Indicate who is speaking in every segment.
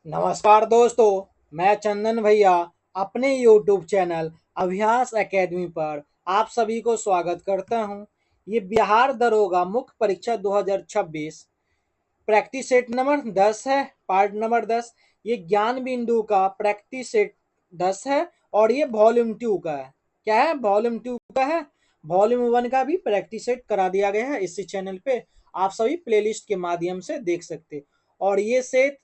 Speaker 1: नमस्कार दोस्तों, मैं चंदन भैया अपने YouTube चैनल अभ्यास एकेडमी पर आप सभी को स्वागत करता हूं। ये बिहार दरोगा मुख्य परीक्षा 2026 प्रैक्टिस सेट नंबर 10 है, पार्ट नंबर 10। ये ज्ञान बिंदु का प्रैक्टिस सेट 10 है और ये वॉल्यूम 2 का है। क्या है? वॉल्यूम 2 का है। वॉल्यूम 1 का भी प्रैक्टिस सेट करा दिया गया है इसी चैनल पे। आप सभी प्लेलिस्ट के माध्यम से देख सकते हैं। और ये सेट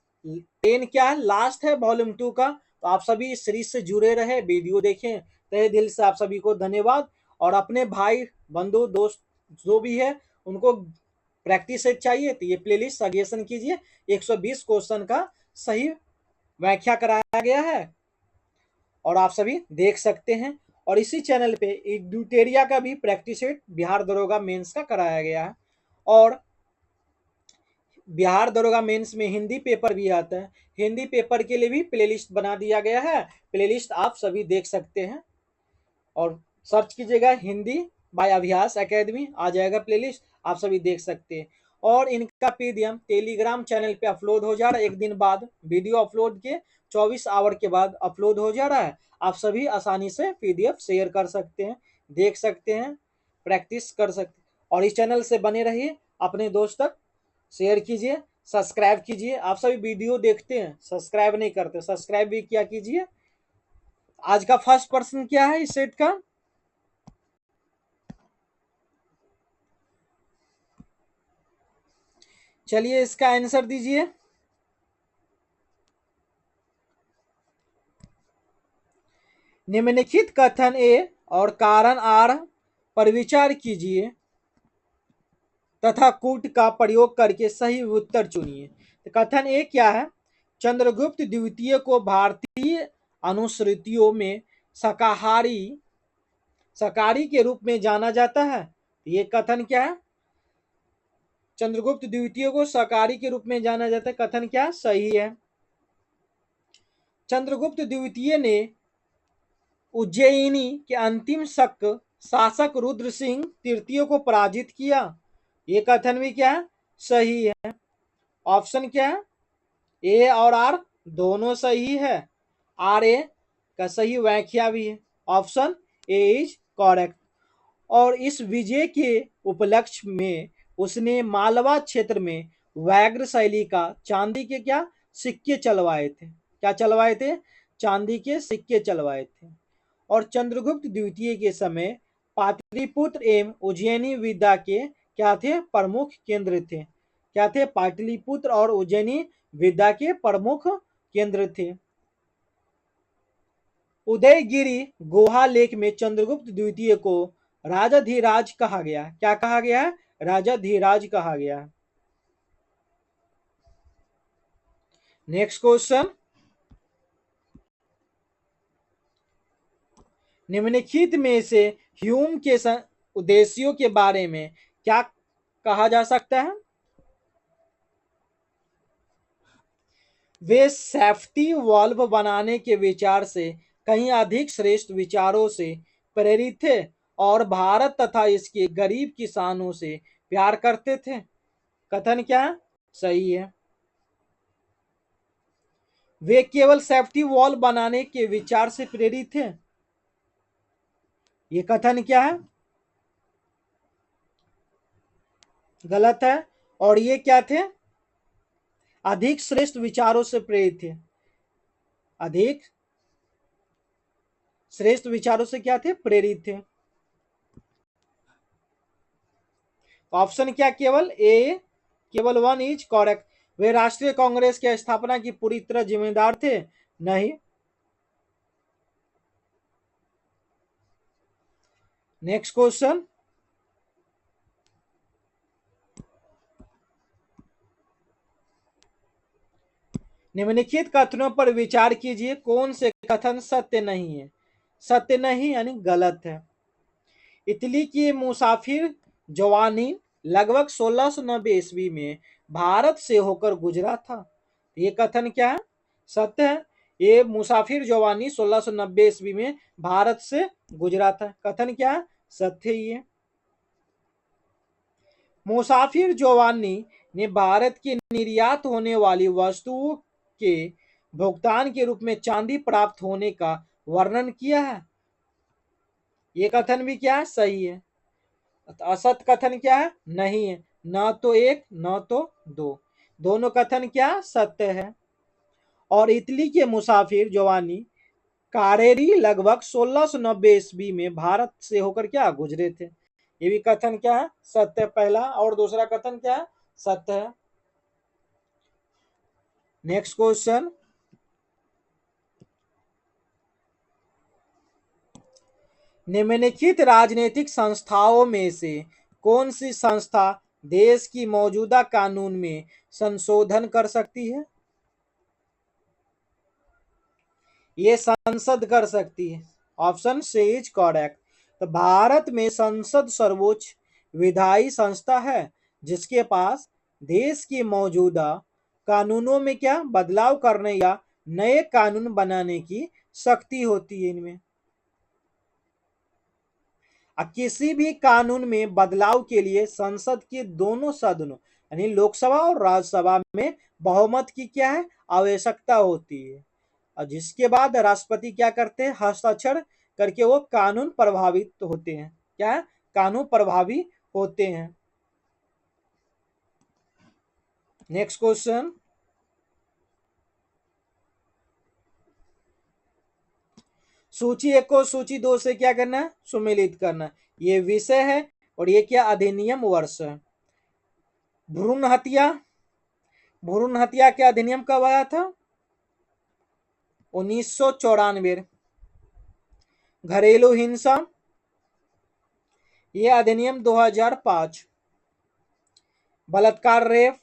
Speaker 1: 10 क्या है? लास्ट है वॉल्यूम 2 का। तो आप सभी इस सीरीज से जुड़े रहे, वीडियो देखें। तहे दिल से आप सभी को धन्यवाद। और अपने भाई बंधु दोस्त जो भी है उनको प्रैक्टिस सेट चाहिए तो ये प्लेलिस्ट सजेशन कीजिए। 120 क्वेश्चन का सही व्याख्या कराया गया है और आप सभी देख सकते हैं। और इसी चैनल पे एक ड्यूटेरिया का भी प्रैक्टिस सेट बिहार दरोगा मेंस का कराया गया है। और बिहार दरोगा मेंस में हिंदी पेपर भी आता है। हिंदी पेपर के लिए भी प्लेलिस्ट बना दिया गया है। प्लेलिस्ट आप सभी देख सकते हैं और सर्च कीजिएगा हिंदी बाय अभ्यास एकेडमी, आ जाएगा प्लेलिस्ट, आप सभी देख सकते हैं। और इनका पीडीएफ टेलीग्राम चैनल पे अपलोड हो जा रहा है। एक दिन बाद वीडियो अपलोड के 24 आवर के बाद अपलोड हो जा रहा है। आप सभी आसानी से पीडीएफ शेयर कर सकते हैं, देख सकते हैं, प्रैक्टिस कर सकते हैं। और इस चैनल से बने रहिए, अपने दोस्त तक शेयर कीजिए, सब्सक्राइब कीजिए। आप सभी वीडियो देखते हैं, सब्सक्राइब नहीं करते, सब्सक्राइब भी किया कीजिए। आज का फर्स्ट प्रश्न क्या है इस सेट का? चलिए इसका आंसर दीजिए। निम्नलिखित कथन ए और कारण आर पर विचार कीजिए तथा कूट का प्रयोग करके सही उत्तर चुनिए। तो कथन ए क्या है? चंद्रगुप्त द्वितीय को भारतीय अनुश्रुतियों में शाकाहारी शाकाहारी के रूप में जाना जाता है। ये कथन क्या है? चंद्रगुप्त द्वितीय को शाकाहारी के रूप में जाना जाता है। कथन क्या सही है? चंद्रगुप्त द्वितीय ने उज्जयिनी के अंतिम शासक रुद्र सिंह तृतीय को पराजित किया। ये कथन भी क्या है? सही है। ऑप्शन क्या है? ए और आर दोनों सही है। आर ए का सही व्याख्या भी है। Option A is correct. और इस विजय के उपलक्ष्य में उसने मालवा क्षेत्र में व्याघ्र शैली का चांदी के क्या सिक्के चलवाए थे। क्या चलवाए थे? चांदी के सिक्के चलवाए थे। और चंद्रगुप्त द्वितीय के समय पाटलिपुत्र एवं उज्जैनी विद्या के क्या थे? प्रमुख केंद्र थे। क्या थे? पाटलिपुत्र और उज्जैनी विद्या के प्रमुख केंद्र थे। उदयगिरी गुहा लेख में चंद्रगुप्त द्वितीय को राजाधिराज कहा गया। क्या कहा गया है? राजाधिराज कहा गया। Next question. निम्नलिखित में से ह्यूम के उद्देश्यों के बारे में क्या कहा जा सकता है? वे सेफ्टी वाल्व बनाने के विचार से कहीं अधिक श्रेष्ठ विचारों से प्रेरित थे और भारत तथा इसके गरीब किसानों से प्यार करते थे। कथन क्या है? सही है। वे केवल सेफ्टी वॉल बनाने के विचार से प्रेरित थे। ये कथन क्या है? गलत है। और ये क्या थे? अधिक श्रेष्ठ विचारों से प्रेरित थे। अधिक श्रेष्ठ विचारों से क्या थे? प्रेरित थे। ऑप्शन क्या? केवल ए, केवल वन इज करेक्ट। वे राष्ट्रीय कांग्रेस की स्थापना की पूरी तरह जिम्मेदार थे? नहीं। Next question. निम्नलिखित कथनों पर विचार कीजिए, कौन से कथन सत्य नहीं है? सत्य नहीं यानी गलत है। इटली की मुसाफिर जवानी लगभग 1690 ईस्वी में भारत से होकर गुजरा था। ये कथन क्या है? सत्य है। ये मुसाफिर जवानी 1690 ईस्वी में भारत से गुजरा था। कथन क्या है? सत्य ही है। मुसाफिर जवानी ने भारत की निर्यात होने वाली वस्तुओं के भुगतान के रूप में चांदी प्राप्त होने का वर्णन किया है। ये कथन भी क्या है, सही है। असत कथन क्या है, नहीं है। न तो एक न तो दो, दोनों कथन क्या सत्य है। और इटली के मुसाफिर जोवानी कारेरी लगभग 1690 ईस्वी में भारत से होकर क्या गुजरे थे। ये भी कथन क्या है, सत्य। पहला और दूसरा कथन क्या है, सत्य है। नेक्स्ट क्वेश्चन, निम्नलिखित राजनीतिक संस्थाओं में से कौन सी संस्था देश की मौजूदा कानून में संशोधन कर सकती है। ये संसद कर सकती है। Option C is correct. तो भारत में संसद सर्वोच्च विधायी संस्था है जिसके पास देश की मौजूदा कानूनों में क्या बदलाव करने या नए कानून बनाने की शक्ति होती है। इनमें किसी भी कानून में बदलाव के लिए संसद के दोनों सदनों यानी लोकसभा और राज्यसभा में बहुमत की क्या है आवश्यकता होती है। और जिसके बाद राष्ट्रपति क्या करते हैं, हस्ताक्षर करके वो कानून प्रभावित होते हैं। क्या है, कानून प्रभावी होते हैं। नेक्स्ट क्वेश्चन, सूची एक को सूची दो से क्या करना है, सुमेलित करना है। ये विषय है और ये क्या अधिनियम वर्ष है। भ्रूण हत्या, भ्रूण हत्या के अधिनियम कब आया था, 1994। घरेलू हिंसा, ये अधिनियम 2005। बलात्कार रेप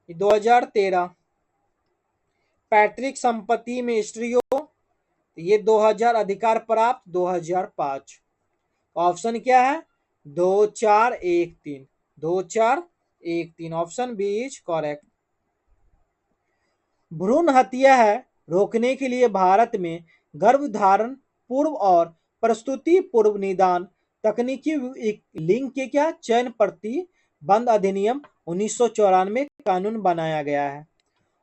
Speaker 1: 2013। पैतृक संपत्ति में स्त्रियों, ये 2000। अधिकार प्राप्त 2005। ऑप्शन क्या है, 2413। 2413 ऑप्शन बी इज करेक्ट। भ्रूण हत्या है रोकने के लिए भारत में गर्भधारण पूर्व और प्रस्तुति पूर्व निदान तकनीकी लिंग के क्या चयन प्रतिबंध अधिनियम 1994 कानून बनाया गया है।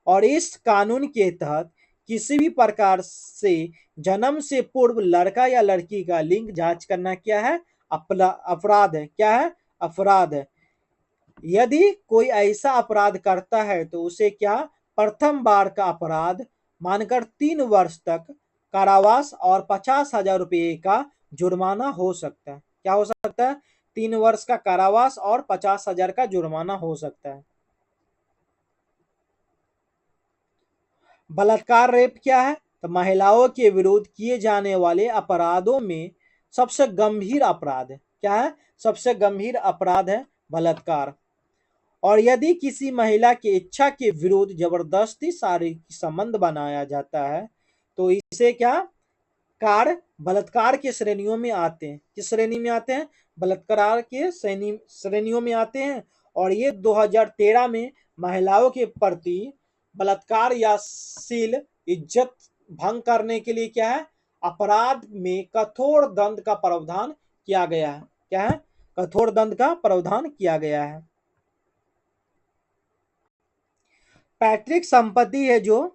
Speaker 1: और इस कानून के तहत किसी भी प्रकार से जन्म से पूर्व लड़का या लड़की का लिंग जांच करना क्या है, अपराध है। क्या है, अपराध है। यदि कोई ऐसा अपराध करता है तो उसे क्या प्रथम बार का अपराध मानकर 3 वर्ष तक कारावास और 50,000 रुपये का जुर्माना हो सकता है। क्या हो सकता है, 3 वर्ष का कारावास और 50,000 का जुर्माना हो सकता है। बलात्कार रेप क्या है, तो महिलाओं के विरुद्ध किए जाने वाले अपराधों में सबसे गंभीर अपराध है। क्या है, सबसे गंभीर अपराध है बलात्कार। और यदि किसी महिला की इच्छा के विरुद्ध जबरदस्ती शारीरिक संबंध बनाया जाता है तो इसे क्या कार बलात्कार के श्रेणियों में आते हैं। किस श्रेणी में आते हैं, बलात्कार के श्रेणियों में आते हैं। और ये 2013 में महिलाओं के प्रति बलात्कार या शील इज्जत भंग करने के लिए क्या है, अपराध में कठोर दंड का प्रावधान किया गया है। क्या है, कठोर दंड का प्रावधान किया गया है। पैतृक संपत्ति है जो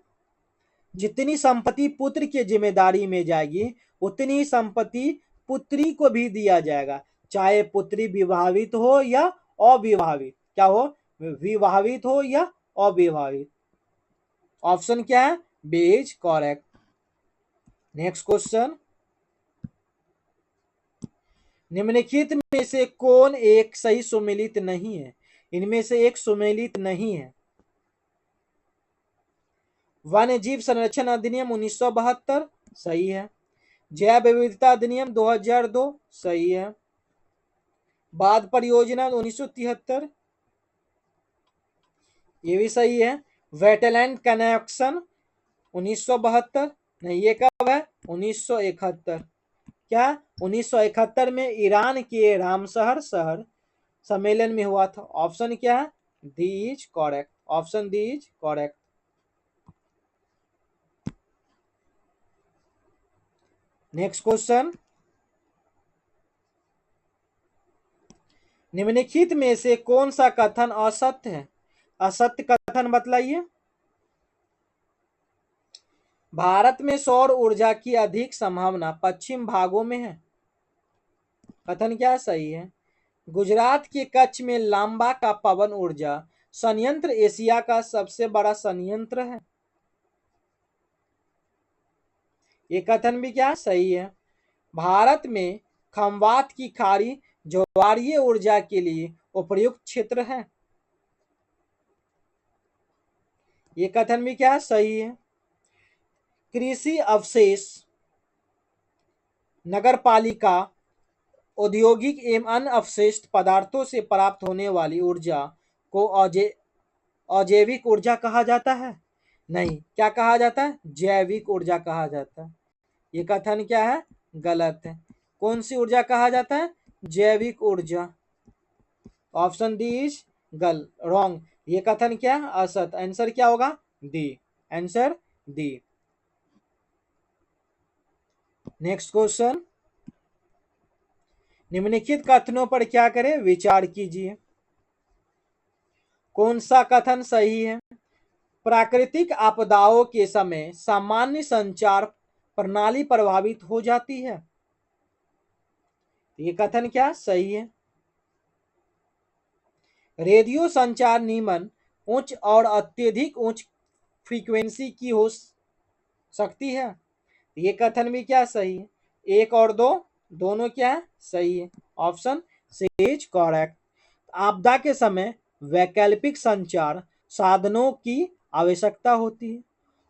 Speaker 1: जितनी संपत्ति पुत्र की जिम्मेदारी में जाएगी उतनी ही संपत्ति पुत्री को भी दिया जाएगा, चाहे पुत्री विवाहित हो या अविवाहित। क्या हो, विवाहित हो या अविवाहित। ऑप्शन क्या है, B is correct. Next question, निम्नलिखित में से कौन एक सही सुमेलित नहीं है। इनमें से एक सुमेलित नहीं है। वन्य जीव संरक्षण अधिनियम 1972 सही है। जैव विविधता अधिनियम 2002 सही है। बाढ़ परियोजना 1973 ये भी सही है। वेटलैंड कनेक्शन 1972 नहीं, ये कब है, 1971। क्या 1971 में ईरान के रामसहर शहर सम्मेलन में हुआ था। ऑप्शन क्या है, D is correct. Option D is correct. Next question, निम्नलिखित में से कौन सा कथन असत्य है। असत्य कथन बतलाइए। भारत में सौर ऊर्जा की अधिक संभावना पश्चिम भागों में है। कथन क्या सही है? गुजरात के कच्छ में लांबा का पवन ऊर्जा संयंत्र एशिया का सबसे बड़ा संयंत्र है। ये कथन भी क्या सही है? भारत में खंबात की खाड़ी ज्वारीय ऊर्जा के लिए उपयुक्त क्षेत्र है। ये कथन भी क्या सही है? कृषि अवशेष नगरपालिका औद्योगिक एवं अन्य अवशिष्ट पदार्थों से प्राप्त होने वाली ऊर्जा को अजैविक ऊर्जा कहा जाता है। नहीं, क्या कहा जाता है? जैविक ऊर्जा कहा जाता है। ये कथन क्या है? गलत है। कौन सी ऊर्जा कहा जाता है? जैविक ऊर्जा। Option D is wrong. ये कथन क्या है? असत। आंसर क्या होगा? D. Answer D. Next question, निम्नलिखित कथनों पर क्या करें? विचार कीजिए। कौन सा कथन सही है? प्राकृतिक आपदाओं के समय सामान्य संचार प्रणाली प्रभावित हो जाती है। ये कथन क्या सही है? रेडियो संचार निम्न उच्च और अत्यधिक उच्च फ्रीक्वेंसी की हो सकती है। ये कथन भी क्या सही है? एक और दो दोनों क्या है? सही है। Option C is correct. आपदा के समय वैकल्पिक संचार साधनों की आवश्यकता होती है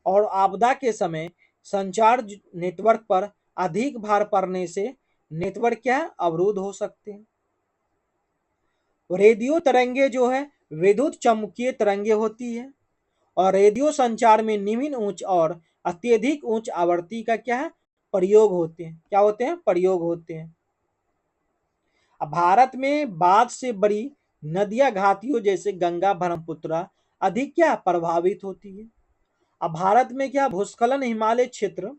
Speaker 1: और आपदा के समय संचार नेटवर्क पर अधिक भार पड़ने से नेटवर्क क्या है? अवरुद्ध हो सकते हैं। रेडियो तरंगे जो है विद्युत चुम्बकीय तरंगे होती है और रेडियो संचार में निम्न उच्च और अत्यधिक उच्च आवृत्ति का क्या है? प्रयोग होते हैं। क्या होते हैं? प्रयोग होते हैं। अब भारत में बाढ़ से बड़ी नदियां घाटियों जैसे गंगा ब्रह्मपुत्र अधिक क्या प्रभावित होती है। अब भारत में क्या भूस्खलन हिमालय क्षेत्र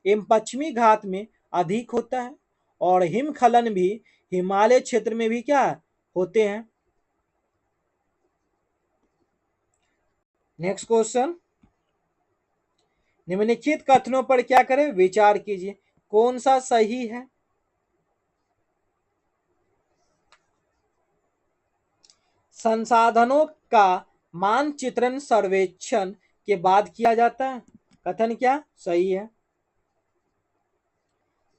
Speaker 1: एवं पश्चिमी घाट में अधिक होता है और हिमखलन भी हिमालय क्षेत्र में भी क्या होते हैं। नेक्स्ट क्वेश्चन, निम्नलिखित कथनों पर क्या करें? विचार कीजिए। कौन सा सही है? संसाधनों का मानचित्रण सर्वेक्षण के बाद किया जाता है। कथन क्या सही है?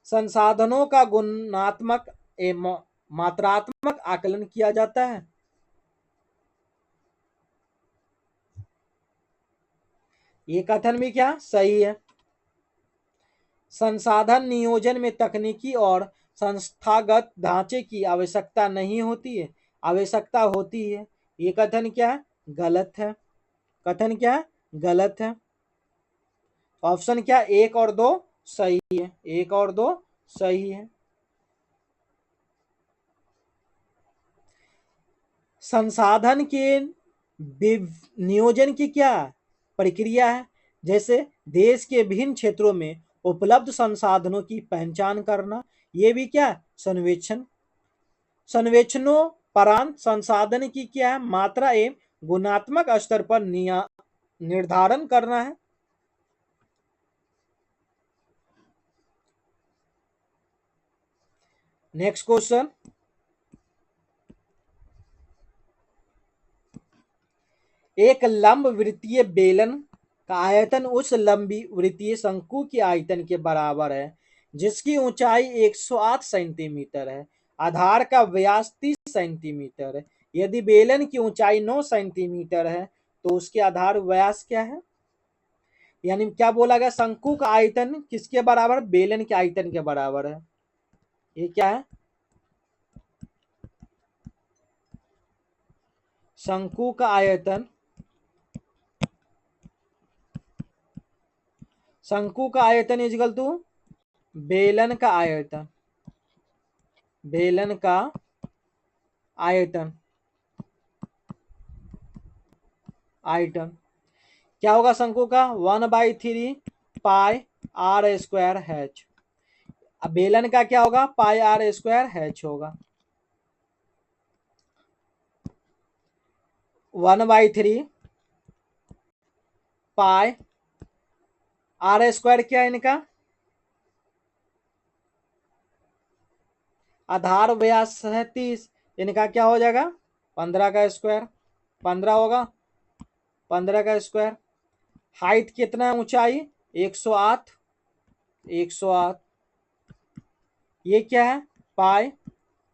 Speaker 1: संसाधनों का गुणात्मक एवं मात्रात्मक आकलन किया जाता है। ये कथन भी क्या सही है? संसाधन नियोजन में तकनीकी और संस्थागत ढांचे की आवश्यकता नहीं होती है, आवश्यकता होती है। ये कथन क्या है? गलत है। कथन क्या है? गलत है। ऑप्शन क्या? एक और दो सही है। एक और दो सही है। संसाधन के नियोजन की क्या प्रक्रिया है? जैसे देश के विभिन्न क्षेत्रों में उपलब्ध संसाधनों की पहचान करना, ये भी क्या सर्वेक्षण। सर्वेक्षणों परांत संसाधन की क्या मात्रा एवं गुणात्मक स्तर पर निर्धारण करना है। नेक्स्ट क्वेश्चन, एक लंब वृत्तीय बेलन का आयतन उस लंबी वृत्तीय शंकु के आयतन के बराबर है जिसकी ऊंचाई 108 सेंटीमीटर है। आधार का व्यास 30 सेंटीमीटर है। यदि बेलन की ऊंचाई 9 सेंटीमीटर है तो उसके आधार व्यास क्या है? यानी क्या बोला गया? शंकु का आयतन किसके बराबर? बेलन के आयतन के बराबर है। ये क्या है? शंकु का आयतन, शंकु का आयतन इजकल टू बेलन का आयतन, बेलन का आयतन, आयतन क्या होगा शंकु का? 1/3 पाई आर स्क्वायर हैच। अब बेलन का क्या होगा? पाई आर स्क्वायर हैच होगा। 1/3 पाई आर स्क्वायर क्या है इनका, आधार व्यास है 30, इनका क्या हो जाएगा 15 का स्क्वायर, 15 होगा, 15 का स्क्वायर। हाइट कितना है, ऊंचाई 108, 108, ये क्या है पाई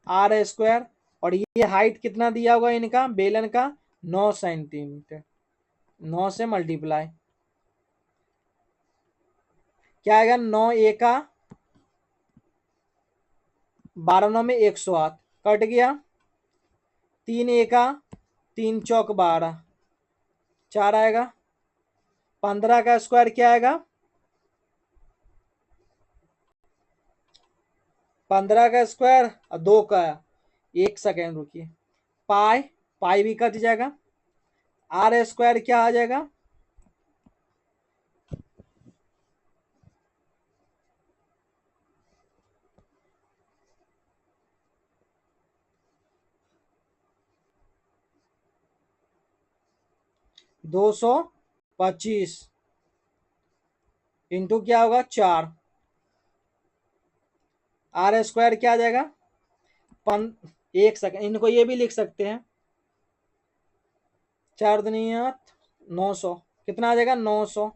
Speaker 1: आर स्क्वायर। और ये हाइट कितना दिया होगा इनका बेलन का 9 सेंटीमीटर, 9 से मल्टीप्लाई, क्या आएगा 9 एका 12, 9 में 108 कट गया, 3 एका 3 चौक 12, 4 आएगा, 15 का स्क्वायर क्या आएगा, 15 का स्क्वायर और 2 का, 1 सेकेंड रुकिए, पाई, पाई भी कट जाएगा, आर स्क्वायर क्या आ जाएगा, दो सौ पच्चीस इंटू क्या होगा 4, आर स्क्वायर क्या आ जाएगा 1 सेकेंड, इनको ये भी लिख सकते हैं, 4 दुनिया 900, कितना आ जाएगा 900,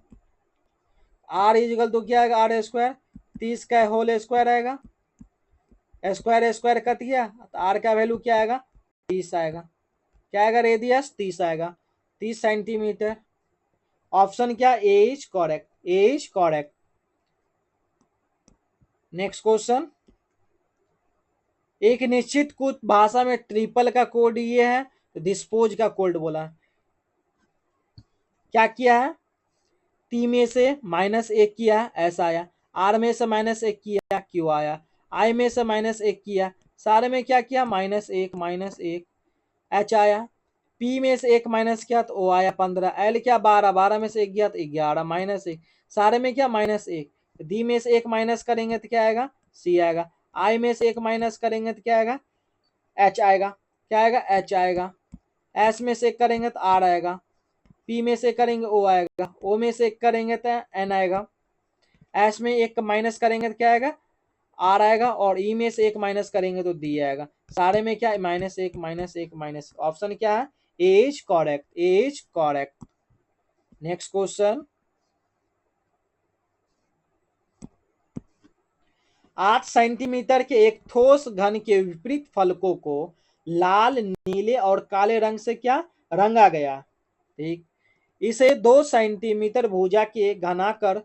Speaker 1: आर इजिकल तो क्या आएगा आर स्क्वायर 30 का होल स्क्वायर आएगा, स्क्वायर स्क्वायर कट गया तो आर का वैल्यू क्या आएगा 30 आएगा, क्या आएगा रेडियस 30 आएगा, 30 सेंटीमीटर। ऑप्शन क्या A is correct, A is correct. Next question, एक निश्चित कुछ भाषा में ट्रिपल का कोड ये है, डिस्पोज का कोड बोला, क्या किया है, टी में से -1 किया ऐसा आया, आर में से -1 किया क्यों आया, आई में से -1 किया, सारे में क्या किया -1 -1 एच आया, पी में से 1 माइनस किया तो ओ आया 15, एल क्या 12, 12 में से 1 गया तो 11 -1, सारे में क्या -1, डी में से 1 माइनस करेंगे तो क्या आएगा सी आएगा, आई में से 1 माइनस करेंगे तो क्या आएगा एच आएगा, क्या आएगा एच आएगा, एस में से 1 करेंगे तो आर आएगा, पी में से करेंगे ओ आएगा, ओ में से 1 करेंगे तो एन आएगा, एस में 1 माइनस करेंगे तो क्या आएगा आर आएगा, और ई में से 1 माइनस करेंगे तो डी आएगा, सारे में क्या -1 -1 माइनस, ऑप्शन क्या है A is correct, A is correct. Next question, 8 centimetre के एक ठोस घन के विपरीत फलकों को लाल, नीले और काले रंग से क्या रंगा गया, ठीक, इसे 2 सेंटीमीटर भुजा के घनाकर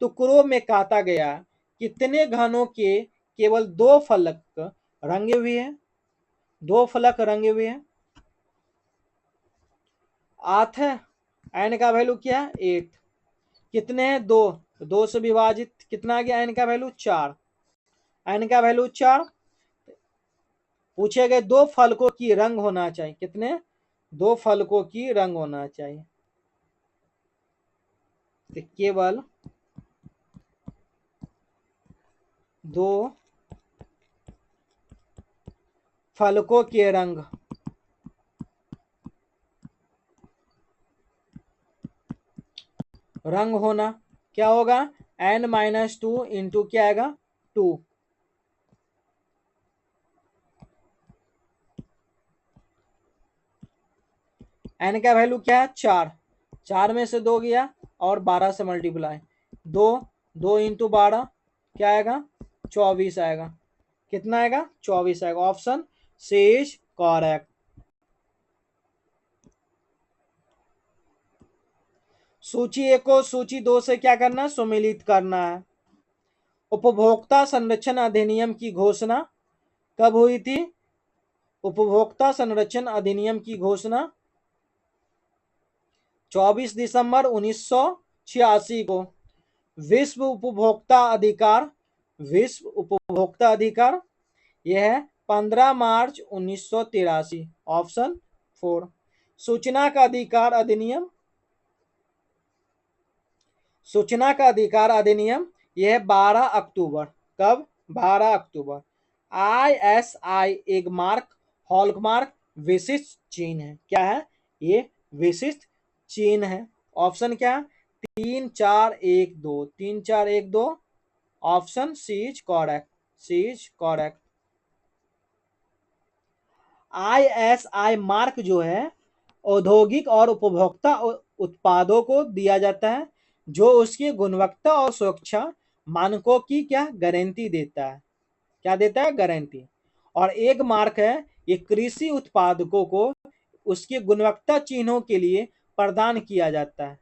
Speaker 1: टुकड़ों में काटा गया, कितने घनों के केवल 2 फलक रंगे हुए हैं, 2 फलक रंगे हुए हैं, 8 है, एन का वैल्यू क्या है 8, कितने हैं 2, 2 से विभाजित कितना आ गया एन का वैल्यू 4, एन का वैल्यू 4, पूछे गए 2 फलकों की रंग होना चाहिए, कितने 2 फलकों की रंग होना चाहिए, तो केवल 2 फलकों के रंग होना, क्या होगा n-2 इंटू क्या आएगा 2, एन का वैल्यू क्या है 4, 4 में से 2 गया और 12 से मल्टीप्लाई, 2, 2 इंटू 12 क्या आएगा 24 आएगा, कितना आएगा 24 आएगा, ऑप्शन सी इज करेक्ट। सूची 1 को सूची 2 से क्या करना सम्मिलित करना है। उपभोक्ता संरक्षण अधिनियम की घोषणा कब हुई थी, उपभोक्ता संरक्षण अधिनियम की घोषणा 24 दिसंबर 1986 को। विश्व उपभोक्ता अधिकार, विश्व उपभोक्ता अधिकार यह है 15 मार्च 1983, ऑप्शन 4। सूचना का अधिकार अधिनियम, सूचना का अधिकार अधिनियम यह 12 अक्टूबर, कब 12 अक्टूबर। ISI एक मार्क, हॉलमार्क विशिष्ट चिन्ह है, क्या है ये विशिष्ट चिन्ह है, ऑप्शन क्या है 3 4 1 2, 3 4 1 2, option C is correct, C is correct. ISI mark जो है औद्योगिक और उपभोक्ता उत्पादों को दिया जाता है जो उसकी गुणवत्ता और सुरक्षा मानकों की क्या गारंटी देता है, क्या देता है, गारंटी। और एक मार्क है ये कृषि उत्पादकों को उसकी गुणवत्ता चिन्हों के लिए प्रदान किया जाता है।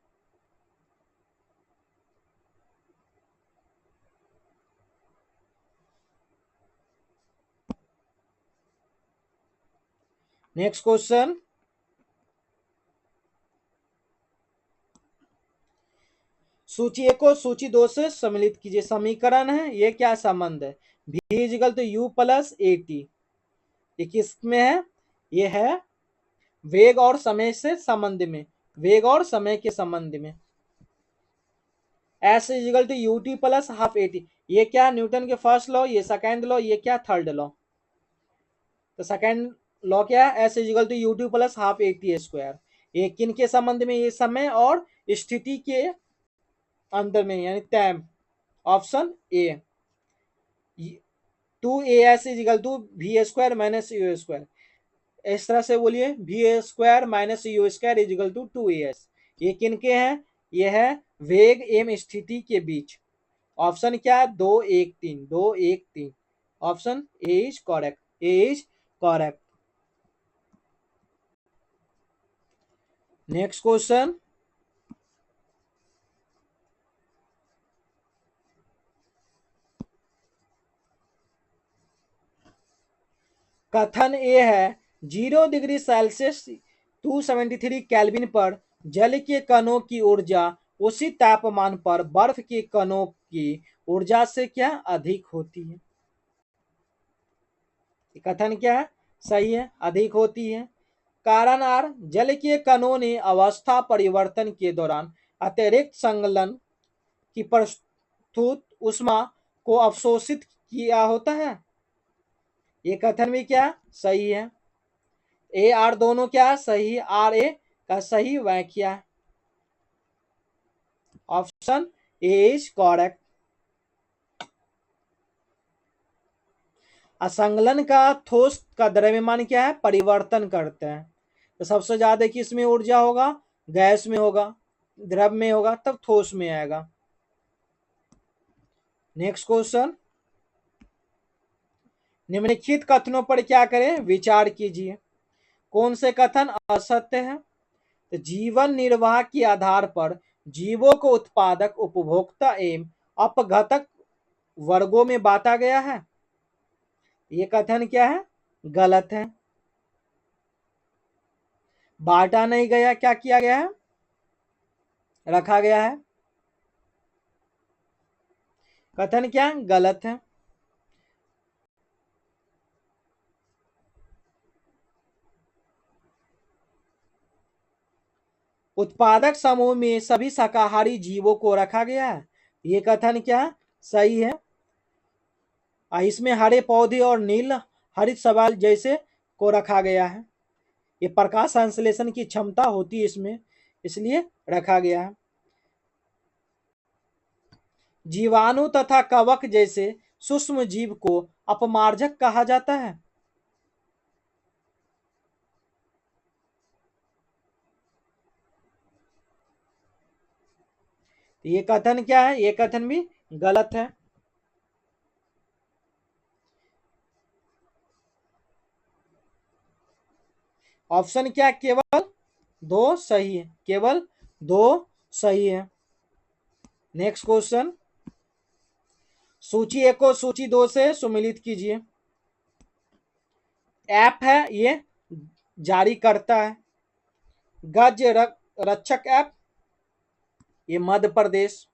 Speaker 1: नेक्स्ट क्वेश्चन, सूची 1 को सूची 2 से सम्मिलित कीजिए। समीकरण है ये, क्या संबंध है, v is equal to u plus a t, ये किस में है, ये है वेग और समय से संबंध में, वेग और समय के संबंध में। S is equal to u t plus half a t, ये क्या न्यूटन के फर्स्ट लॉ, ये सेकेंड लॉ, ये क्या थर्ड लॉ। तो सेकेंड लॉ क्या है, s is equal to u t plus half a t square. ये किन के संबंध में, ये समय और स्थिति के अंतर में, यानी time. Option A, 2as equal to v square minus u square. इस तरह से बोलिए, v square minus u square equal to 2as। ये किन के हैं, ये है वेग एवं स्थिति के बीच। ऑप्शन क्या है, 2 1 3, 2 1 3। Option A is correct, A is correct. Next question, कथन ए है 0 डिग्री सेल्सियस 273 केल्विन पर जल के कणों की ऊर्जा उसी तापमान पर बर्फ के कणों की ऊर्जा से क्या अधिक होती है। कथन क्या है, सही है, अधिक होती है। कारण आर, जल के कणों ने अवस्था परिवर्तन के दौरान अतिरिक्त संगलन की प्रस्तुत उष्मा को अवशोषित किया होता है। ये कथन भी क्या सही है। ए आर दोनों क्या सही, आर ए का सही व्याख्या। Option A is correct. असंगलन का ठोस का द्रव्यमान क्या है, परिवर्तन करते हैं। तो सबसे ज्यादा किसमें ऊर्जा होगा, गैस में होगा, द्रव में होगा, तब ठोस में आएगा। नेक्स्ट क्वेश्चन, निम्नलिखित कथनों पर क्या करें, विचार कीजिए। कौन से कथन असत्य है, तो जीवन निर्वाह के आधार पर जीवों को उत्पादक, उपभोक्ता एवं अपघटक वर्गों में बांटा गया है। ये कथन क्या है, गलत है। बांटा नहीं गया, क्या किया गया है, रखा गया है। कथन क्या गलत है। उत्पादक समूह में सभी शाकाहारी जीवों को रखा गया है। ये कथन क्या सही है। इसमें हरे पौधे और नील हरित शैवाल जैसे को रखा गया है। ये प्रकाश संश्लेषण की क्षमता होती है इसमें, इसलिए रखा गया है। जीवाणु तथा कवक जैसे सूक्ष्म जीव को अपमार्जक कहा जाता है। ये कथन क्या है, ये कथन भी गलत है। ऑप्शन क्या, केवल दो सही है, केवल दो सही है। नेक्स्ट क्वेश्चन, सूची 1 को सूची 2 से सुमिलित कीजिए। ऐप है ये जारी करता है। गज रक्षक ऐप, ये मध्य प्रदेश।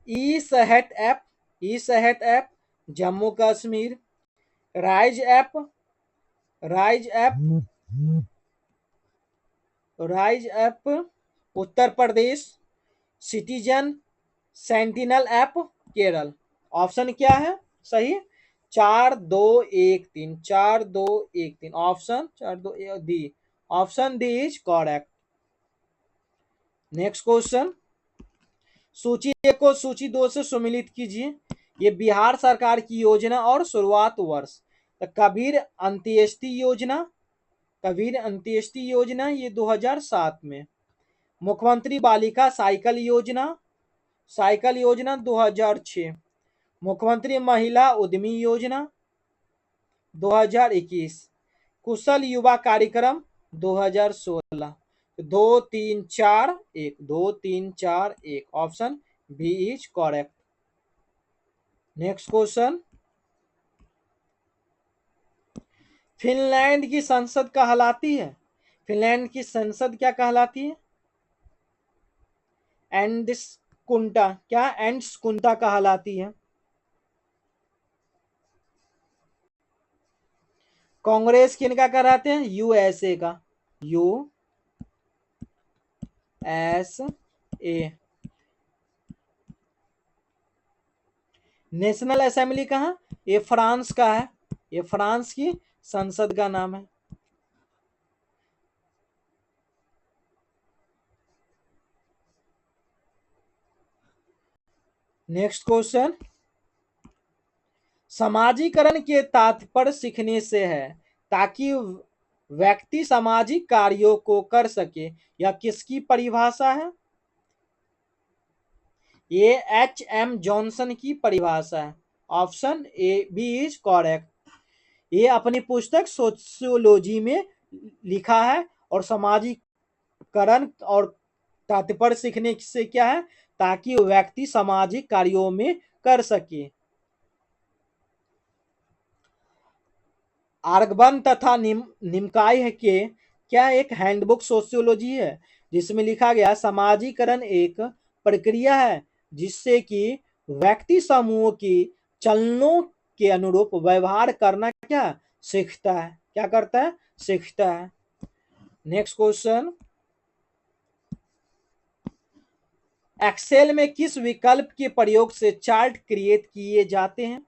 Speaker 1: ई Sehat app, e Sehat app Jammu Kashmir. Rise app, rise app, rise app Uttar Pradesh. Citizen sentinel app Kerala. Option क्या है सही, 4 2 1 3, 4 2 1 3। Option 4 2 D, option D is correct. Next question, सूची 1 को सूची 2 से सम्मिलित कीजिए। ये बिहार सरकार की योजना और शुरुआत वर्ष। तो कबीर अंत्येष्टि योजना ये 2007 में। मुख्यमंत्री बालिका साइकिल योजना 2006। मुख्यमंत्री महिला उद्यमी योजना 2021। कुशल युवा कार्यक्रम 2016। 2 3 4 1 option B is correct. Next question, Finland की संसद कहलाती है, फिनलैंड की संसद क्या कहलाती है? एंड्सकुंटा कहलाती है। कांग्रेस किनका कहलाते हैं? यूएसए का, यूएसए। नेशनल असेंबली कहाँ? ये फ्रांस का है, ये फ्रांस की संसद का नाम है। नेक्स्ट क्वेश्चन, समाजीकरण के तात्पर्य सीखने से है ताकि व्यक्ति सामाजिक कार्यों को कर सके, यह किसकी परिभाषा है? ये H.M. जॉनसन की परिभाषा है। Option A B is correct. ये अपनी पुस्तक सोशियोलॉजी में लिखा है और समाजीकरण और तात्पर्य सीखने से क्या है, ताकि व्यक्ति सामाजिक कार्यों में कर सके। आर्गबन तथा निम्काय के क्या एक हैंडबुक सोशियोलॉजी है जिसमें लिखा गया समाजीकरण एक प्रक्रिया है जिससे कि व्यक्ति समूह की चलनों के अनुरूप व्यवहार करना क्या सीखता है, क्या करता है? सीखता है। नेक्स्ट क्वेश्चन, एक्सेल में किस विकल्प के प्रयोग से चार्ट क्रिएट किए जाते हैं?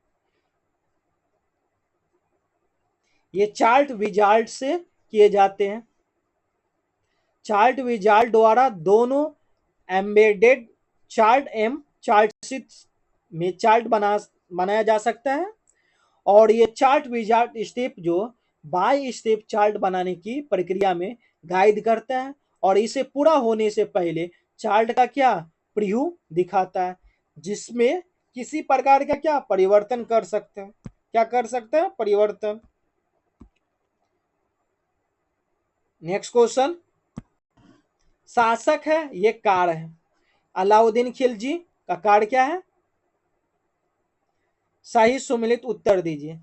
Speaker 1: ये चार्ट विजार्ड से किए जाते हैं। चार्ट विजार्ड द्वारा दोनों एम्बेडेड चार्ट एवं चार्ट शीट में चार्ट बनाया जा सकता है। और ये चार्ट विजार्ड स्टेप जो बाय स्टेप चार्ट बनाने की प्रक्रिया में गाइड करता है और इसे पूरा होने से पहले चार्ट का क्या प्रीव्यू दिखाता है जिसमें किसी प्रकार का क्या परिवर्तन कर सकते हैं, क्या कर सकते हैं? परिवर्तन। नेक्स्ट क्वेश्चन, शासक है ये कार है, अलाउद्दीन खिलजी का कार क्या है? सही सुमिलित उत्तर दीजिए।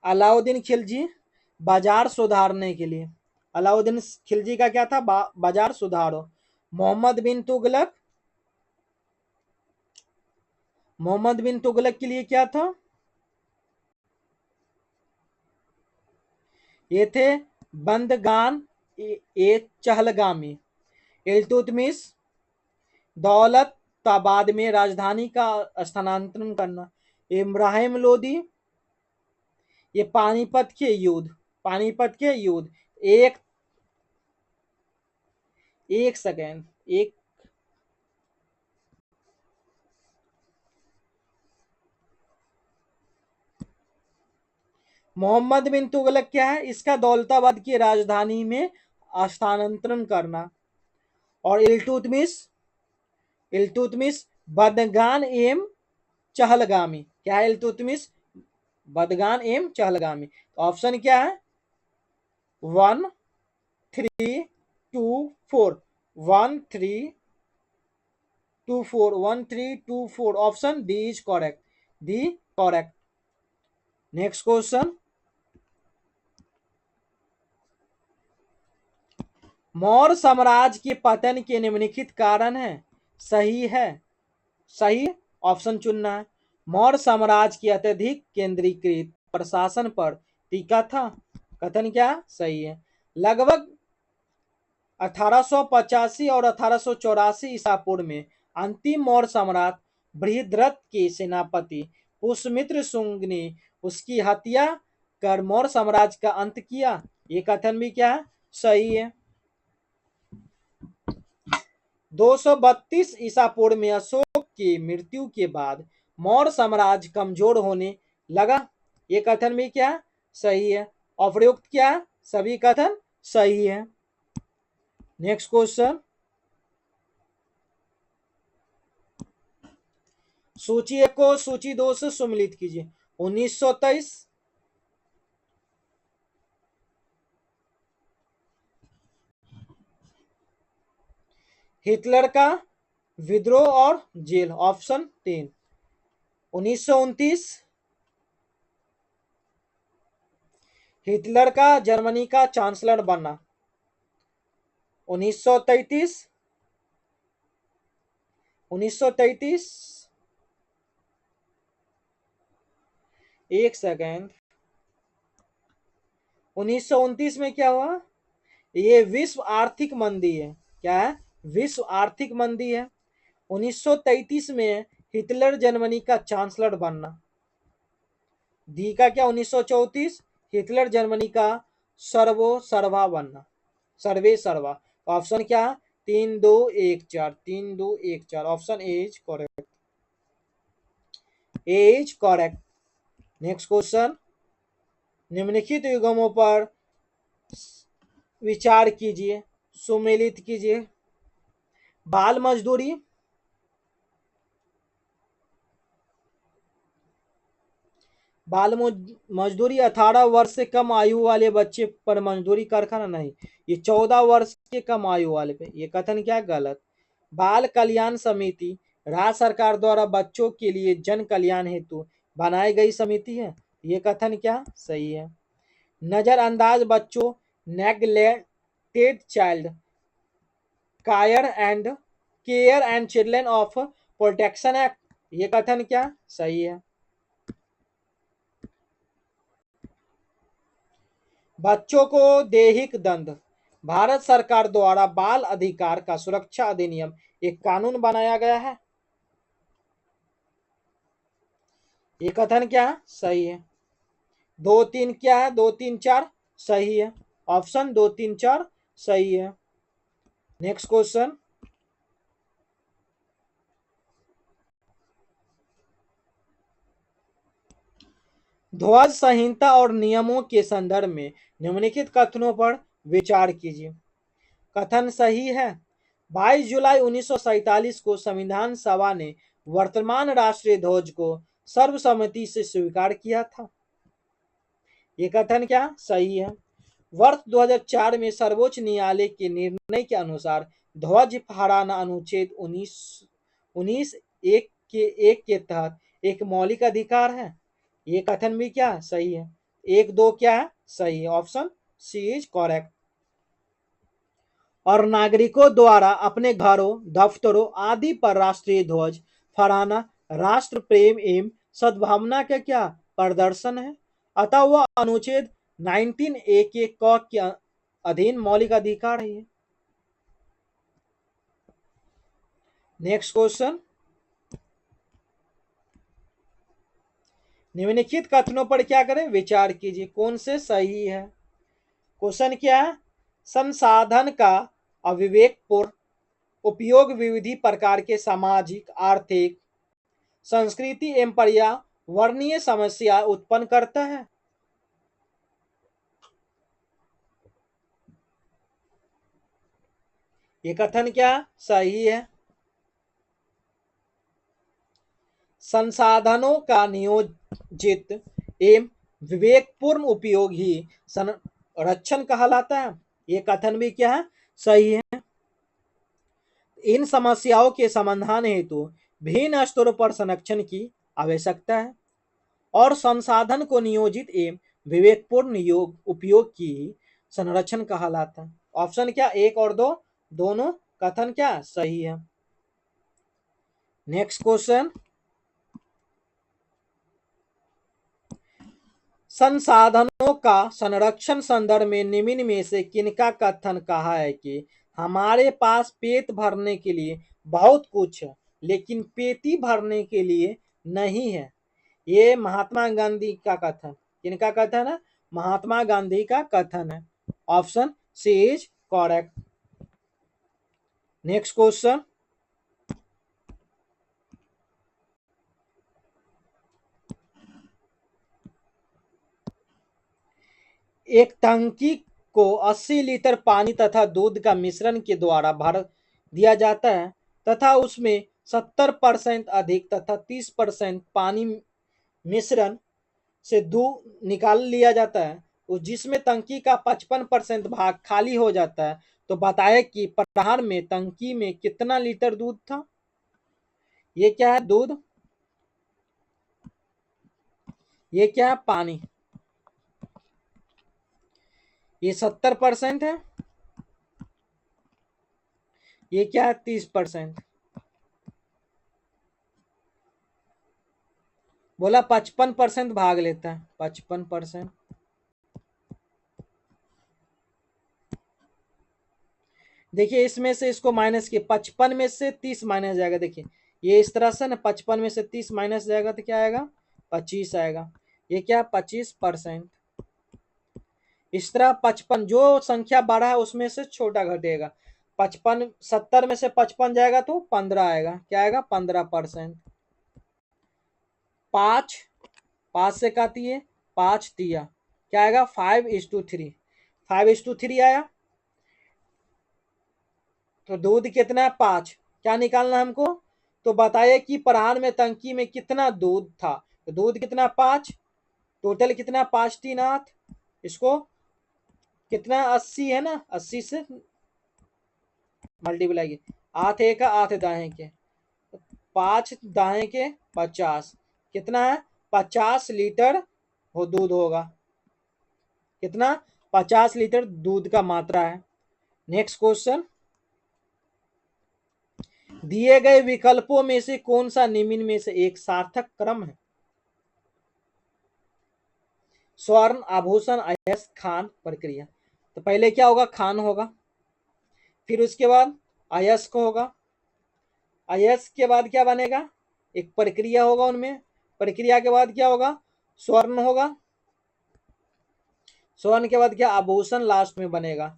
Speaker 1: अलाउद्दीन खिलजी बाजार सुधारने के लिए, अलाउद्दीन खिलजी का क्या था? बाजार सुधारो। मोहम्मद बिन तुगलक के लिए क्या था? ये थे बंदगान ए चहलगामी। इल्तुतमिश दौलताबाद में राजधानी का स्थानांतरण करना। इब्राहिम लोदी ये पानीपत के युद्ध। एक एक सेकेंड, एक मोहम्मद बिन तुगलक क्या है? इसका दौलताबाद की राजधानी में स्थानांतरण करना। और इल्तुतमिश बदगान एम चहलगामी, क्या है? इल्तुतमिश बदगान एम चहलगामी। तो ऑप्शन क्या है? 1324, 1324 option D is correct, D correct. Next question, Maurya साम्राज्य के पतन के निम्नलिखित कारण है, सही है, सही ऑप्शन चुनना है। मौर्य साम्राज्य की अत्यधिक केंद्रीकृत प्रशासन पर टीका था। कथन क्या सही है। लगभग 1885 और 1884 ईसा पूर्व में अंतिम मौर्य सम्राट बृहद्रथ के सेनापति पुष्यमित्र शुंग ने उसकी हत्या कर मौर्य साम्राज्य का अंत किया। ये कथन भी क्या है सही है। 232 ईसा पूर्व में अशोक की मृत्यु के बाद मौर्य साम्राज्य कमजोर होने लगा। ये कथन भी क्या सही है। अप्रयुक्त क्या सभी कथन सही है। नेक्स्ट क्वेश्चन, सूची 1 को सूची 2 से सम्मिलित कीजिए। 1923, हिटलर का विद्रोह और जेल, ऑप्शन 3। 1929, हिटलर का जर्मनी का चांसलर बनना। 1933, 1933, एक सेकेंड, 1929 में क्या हुआ, ये विश्व आर्थिक मंदी है। क्या है विश्व आर्थिक मंदी है। 1933 में हिटलर जर्मनी का चांसलर बनना। डी का क्या 1934, हिटलर जर्मनी का सर्वा बनना, सर्वे सर्वा। ऑप्शन क्या 3214, 3214, option A is correct, A is correct. Next question, निम्नलिखित युग्मों पर विचार कीजिए, सुमेलित कीजिए। बाल मजदूरी, बाल मजदूरी 18 वर्ष से कम आयु वाले बच्चे पर मजदूरी कारखाना नहीं, ये 14 वर्ष के कम आयु वाले पे। ये कथन क्या गलत। बाल कल्याण समिति राज्य सरकार द्वारा बच्चों के लिए जन कल्याण हेतु बनाई गई समिति है। ये कथन क्या सही है। नजरअंदाज बच्चों, neglected child, care and children of protection act. ये कथन क्या सही है। बच्चों को दैहिक दंड, भारत सरकार द्वारा बाल अधिकार का सुरक्षा अधिनियम एक कानून बनाया गया है। ये कथन क्या सही है। 2 3 क्या है 2 3 4 सही है, ऑप्शन 2 3 4 सही है। नेक्स्ट क्वेश्चन, ध्वज संहिता और नियमों के संदर्भ में निम्नलिखित कथनों पर विचार कीजिए। कथन सही है। 22 जुलाई 1947 को संविधान सभा ने वर्तमान राष्ट्रीय ध्वज को सर्वसम्मति से स्वीकार किया था। ये कथन क्या सही है। वर्ष 2004 में सर्वोच्च न्यायालय के निर्णय के अनुसार ध्वज फहराना अनुच्छेद 19 एक के तहत एक मौलिक अधिकार है। ये कथन भी क्या सही है। 1 2 क्या है सही है, ऑप्शन सी इज करेक्ट। और नागरिकों द्वारा अपने घरों, दफ्तरों आदि पर राष्ट्रीय ध्वज फहराना राष्ट्र प्रेम एवं सद्भावना का क्या प्रदर्शन है। अतः वह अनुच्छेद 19 के क के अधीन मौलिक अधिकार है। नेक्स्ट क्वेश्चन, निम्नलिखित कथनों पर क्या करें विचार कीजिए, कौन से सही है। क्वेश्चन क्या है, संसाधन का अविवेकपूर्ण उपयोग विविध प्रकार के सामाजिक, आर्थिक, संस्कृति एवं पर्यावरणीय समस्या उत्पन्न करता है। ये कथन क्या सही है। संसाधनों का नियोजित एवं विवेकपूर्ण उपयोग ही संरक्षण कहलाता है। ये कथन भी क्या है सही है। इन समस्याओं के समाधान हेतु भिन्न स्तरों पर संरक्षण की आवश्यकता है और संसाधन को नियोजित एवं विवेकपूर्ण उपयोग की संरक्षण कहलाता है। ऑप्शन क्या 1 और 2 दोनों कथन क्या सही है। नेक्स्ट क्वेश्चन, संसाधनों का संरक्षण संदर्भ में निम्न में से किनका कथन कहा है कि हमारे पास पेट भरने के लिए बहुत कुछ है लेकिन पेटी भरने के लिए नहीं है। ये महात्मा गांधी का कथन, किनका कथन है? महात्मा गांधी का कथन है। Option C is correct. Next question, एक टंकी को 80 लीटर पानी तथा दूध का मिश्रण के द्वारा भर दिया जाता है तथा उसमें 70% अधिक तथा 30% पानी मिश्रण से दूध निकाल लिया जाता है, जिसमें टंकी का 55% भाग खाली हो जाता है। तो बताए कि प्रहार में टंकी में कितना लीटर दूध था? ये क्या है? दूध। ये क्या है? पानी। ये 70% है। ये क्या है? 30%। बोला 55% भाग लेता है। 55%। देखिए इसमें से इसको माइनस किए, 55 में से 30 माइनस जाएगा। देखिए ये इस तरह से ना, 55 में से 30 माइनस जाएगा तो क्या आएगा? 25 आएगा। ये क्या? 25%। इस तरह 55 जो संख्या बड़ा है उसमें से छोटा घटेगा। 55, 70 में से 55 जाएगा तो 15 आएगा। क्या आएगा? 15%। 5, 5 से काटिए, 5 दिया, क्या आएगा? 5:3। 5:3 आया। तो दूध कितना है? 5। क्या निकालना है हमको? तो बताइए कि प्रहार में टंकी में कितना दूध था? तो दूध कितना? 5। टोटल कितना? 5×3 8। इसको कितना? 80 है ना, 80 से मल्टीप्लाई की। 8 एक 8 दाएं के, 5 दाएं के 50। कितना है? 50 लीटर हो दूध होगा। कितना? 50 लीटर दूध का मात्रा है। नेक्स्ट क्वेश्चन, दिए गए विकल्पों में से कौन सा निम्न में से एक सार्थक क्रम है? स्वर्ण, आभूषण, अयस्क, खान, प्रक्रिया। तो पहले क्या होगा? खान होगा, फिर उसके बाद अयस्क होगा, अयस्क के बाद क्या बनेगा? एक प्रक्रिया होगा उनमें, प्रक्रिया के बाद क्या होगा? स्वर्ण होगा, स्वर्ण के बाद क्या? आभूषण लास्ट में बनेगा।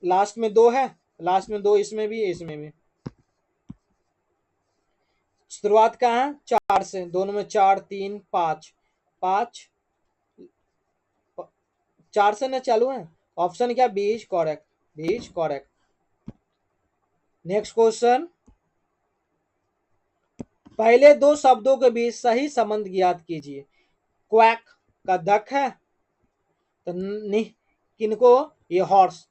Speaker 1: लास्ट में 2 है, लास्ट में 2 इसमें भी, इसमें भी। शुरुआत कहाँ है? 4 से, दोनों में 4 3 5, 5 4 से ना चालू है। ऑप्शन क्या? B is correct, B is correct. Next question, पहले दो शब्दों के बीच सही संबंध ज्ञात कीजिए। क्वैक का दक है, तो किनको? ये हॉर्स।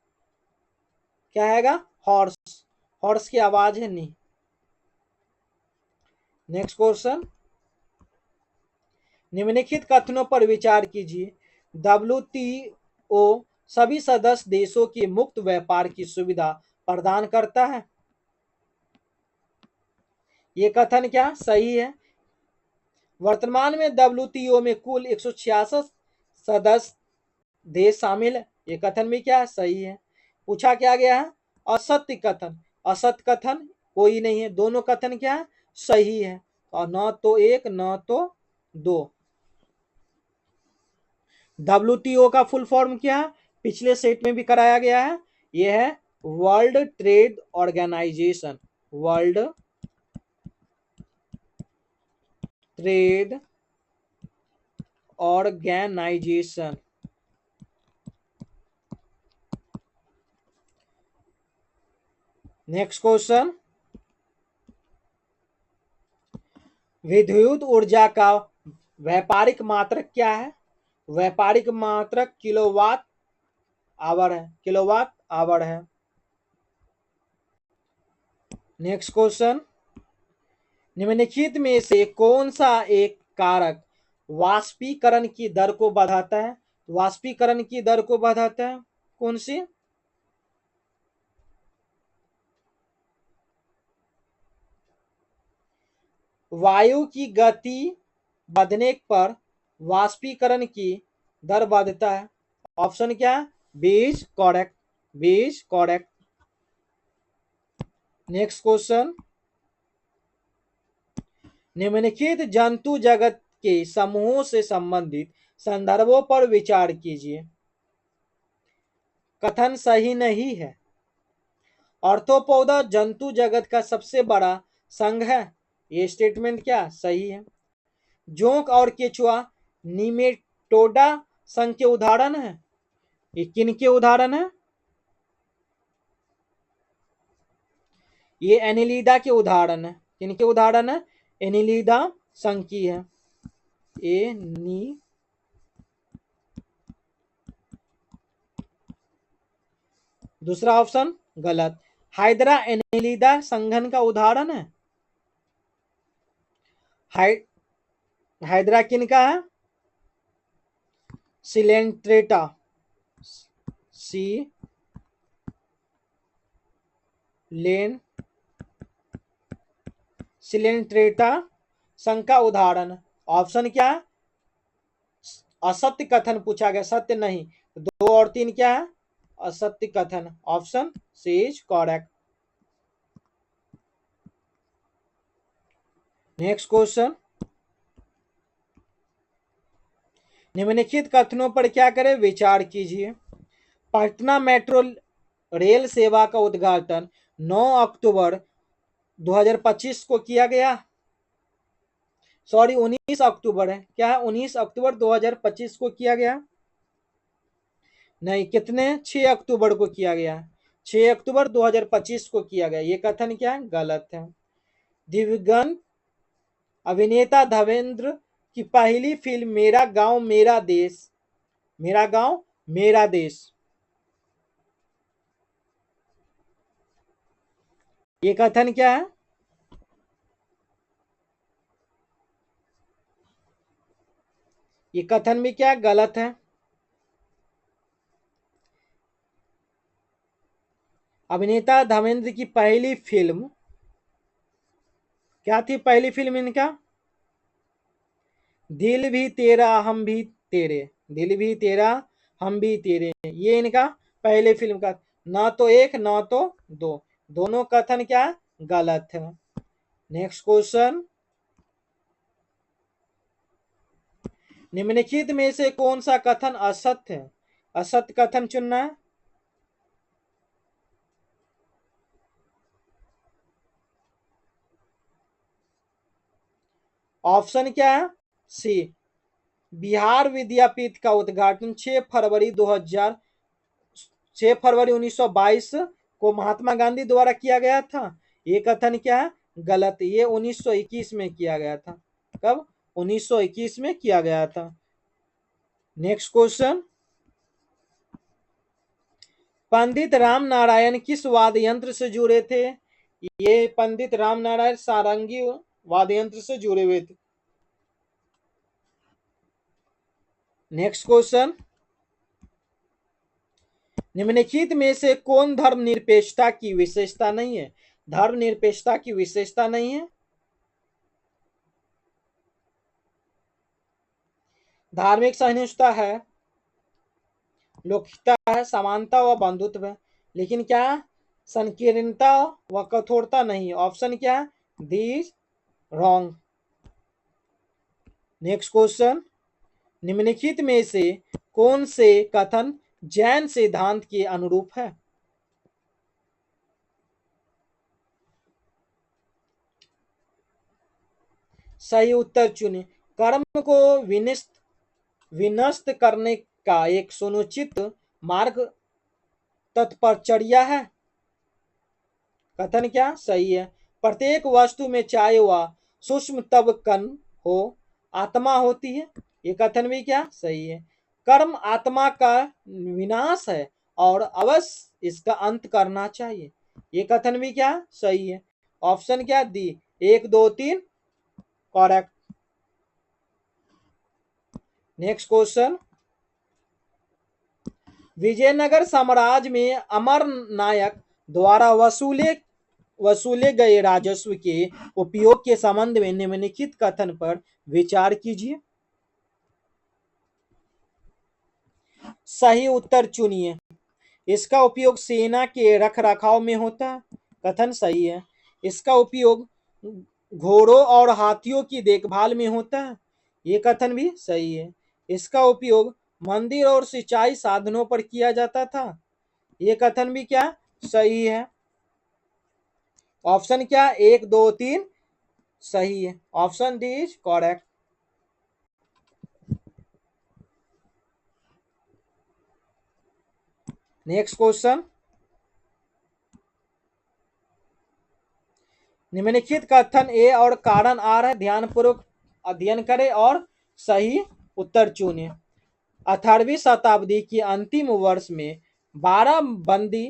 Speaker 1: क्या हैगा? हॉर्स। हॉर्स की आवाज है नी। नेक्स्ट क्वेश्चन, निम्नलिखित कथनों पर विचार कीजिए। WTO सभी सदस्य देशों की मुक्त व्यापार की सुविधा प्रदान करता है। ये कथन क्या सही है? वर्तमान में WTO में कुल 166 सदस्य देश शामिल है। ये कथन भी क्या है? सही है। पूछा क्या गया है? असत्य कथन। असत्य कथन कोई नहीं है, दोनों कथन क्या है? सही है। और न तो एक न तो दो। WTO का फुल फॉर्म क्या है? पिछले सेट में भी कराया गया है। यह है world trade organization. World trade organization. Next question, विद्युत ऊर्जा का व्यापारिक मात्रक क्या है? व्यापारिक मात्रक किलोवाट आवर है, किलोवाट आवर है। नेक्स्ट क्वेश्चन, निम्नलिखित में से कौन सा एक कारक वाष्पीकरण की दर को बढ़ाता है? वाष्पीकरण की दर को बढ़ाता है, कौन सी? वायु की गति बढ़ने पर वाष्पीकरण की दर बढ़ता है। ऑप्शन क्या है? B is correct, B is correct. Next question, निम्नलिखित जंतु जगत के समूहों से संबंधित संदर्भों पर विचार कीजिए। कथन सही नहीं है। ऑर्थोपोडा जंतु जगत का सबसे बड़ा संघ है, ये स्टेटमेंट क्या सही है। जोंक और केचुआ निमेटोडा संघ के उदाहरण है, ये किन के उदाहरण है? ये एनिलीडा के उदाहरण है। किन के उदाहरण है? एनिलीडा संघ की है। दूसरा ऑप्शन गलत। हाइड्रा एनिलीडा संघन का उदाहरण है। हाइड्रा किन का है? सिलेंट्रेटा, सी लेन सिलेंट्रेटा संघ का उदाहरण। ऑप्शन क्या है? असत्य कथन पूछा गया, सत्य नहीं। 2 और 3 क्या है? असत्य कथन। Option C is correct. Next question, निम्नलिखित कथनों पर क्या करें? विचार कीजिए। पटना मेट्रो रेल सेवा का उद्घाटन 9 अक्टूबर 2025 को किया गया। सॉरी 19 अक्टूबर है, क्या है? 19 अक्टूबर 2025 को किया गया। नहीं, कितने? 6 अक्टूबर को किया गया। 6 अक्टूबर 2025 को किया गया। ये कथन क्या है? गलत है। दिवंगत अभिनेता धर्मेंद्र की पहली फिल्म मेरा गांव मेरा देश, मेरा गांव मेरा देश, ये कथन क्या है? ये कथन भी क्या गलत है। अभिनेता धर्मेंद्र की पहली फिल्म क्या थी? पहली फिल्म इनका दिल भी तेरा हम भी तेरे, दिल भी तेरा हम भी तेरे, ये इनका पहले फिल्म का। ना तो एक ना तो दो, दोनों कथन क्या गलत है। नेक्स्ट क्वेश्चन, निम्नलिखित में से कौन सा कथन असत्य है? असत्य कथन चुनना है। ऑप्शन क्या है? सी, बिहार विद्यापीठ का उद्घाटन 6 फरवरी 2000 6 फरवरी 1922 को महात्मा गांधी द्वारा किया गया था। ये कथन क्या है? गलत। ये 1921 में किया गया था। कब? 1921 में किया गया था। नेक्स्ट क्वेश्चन, पंडित राम नारायण किस वाद्य यंत्र से जुड़े थे? ये पंडित राम नारायण सारंगी वाद्य यंत्र से जुड़े हुए थे। नेक्स्ट क्वेश्चन, निम्नलिखित में से कौन धर्मनिरपेक्षता की विशेषता नहीं है? धर्मनिरपेक्षता की विशेषता नहीं है। धार्मिक सहिष्णुता है, लौकिकता है, समानता व बंधुत्व है, लेकिन क्या संकीर्णता व कठोरता नहीं। ऑप्शन क्या? This wrong. नेक्स्ट क्वेश्चन, निम्नलिखित में से कौन से कथन जैन सिद्धांत के अनुरूप है? सही उत्तर चुने। कर्म को विनष्ट करने का एक सुनिश्चित मार्ग तत्परचर्या है। कथन क्या सही है? प्रत्येक वस्तु में चाहे वह सूक्ष्म तब कण हो, आत्मा होती है। ये कथन भी क्या सही है। कर्म आत्मा का विनाश है और अवश्य इसका अंत करना चाहिए। ये कथन भी क्या सही है। ऑप्शन क्या दी? 1 2 3 करेक्ट। नेक्स्ट क्वेश्चन, विजयनगर साम्राज्य में अमर नायक द्वारा वसूले गए राजस्व के उपयोग के संबंध में निम्नलिखित कथन पर विचार कीजिए। सही उत्तर चुनिए। इसका उपयोग सेना के रखरखाव में होता है। कथन सही है। इसका उपयोग घोड़ों और हाथियों की देखभाल में होता है। ये कथन भी सही है। इसका उपयोग मंदिर और सिंचाई साधनों पर किया जाता था। ये कथन भी क्या सही है। ऑप्शन क्या, एक दो तीन सही है। Option D is correct. Next question. निम्नलिखित कथन ए और कारण आर है, ध्यानपूर्वक अध्ययन करें और सही उत्तर चुनें। 18वीं शताब्दी के अंतिम वर्ष में 12 बंदी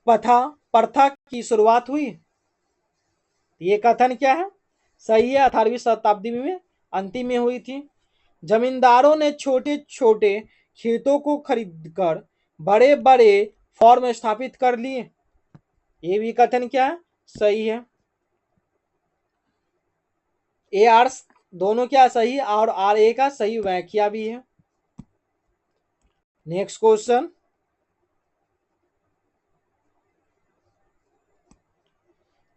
Speaker 1: प्रथा की शुरुआत हुई। ये कथन क्या है सही है। 18वीं शताब्दी में अंतिम में हुई थी। जमींदारों ने छोटे छोटे खेतों को खरीदकर बड़े बड़े फॉर्म स्थापित कर लिए। ये भी कथन क्या है सही है। ए आर दोनों क्या सही और आर ए का सही व्याख्या भी है। Next question.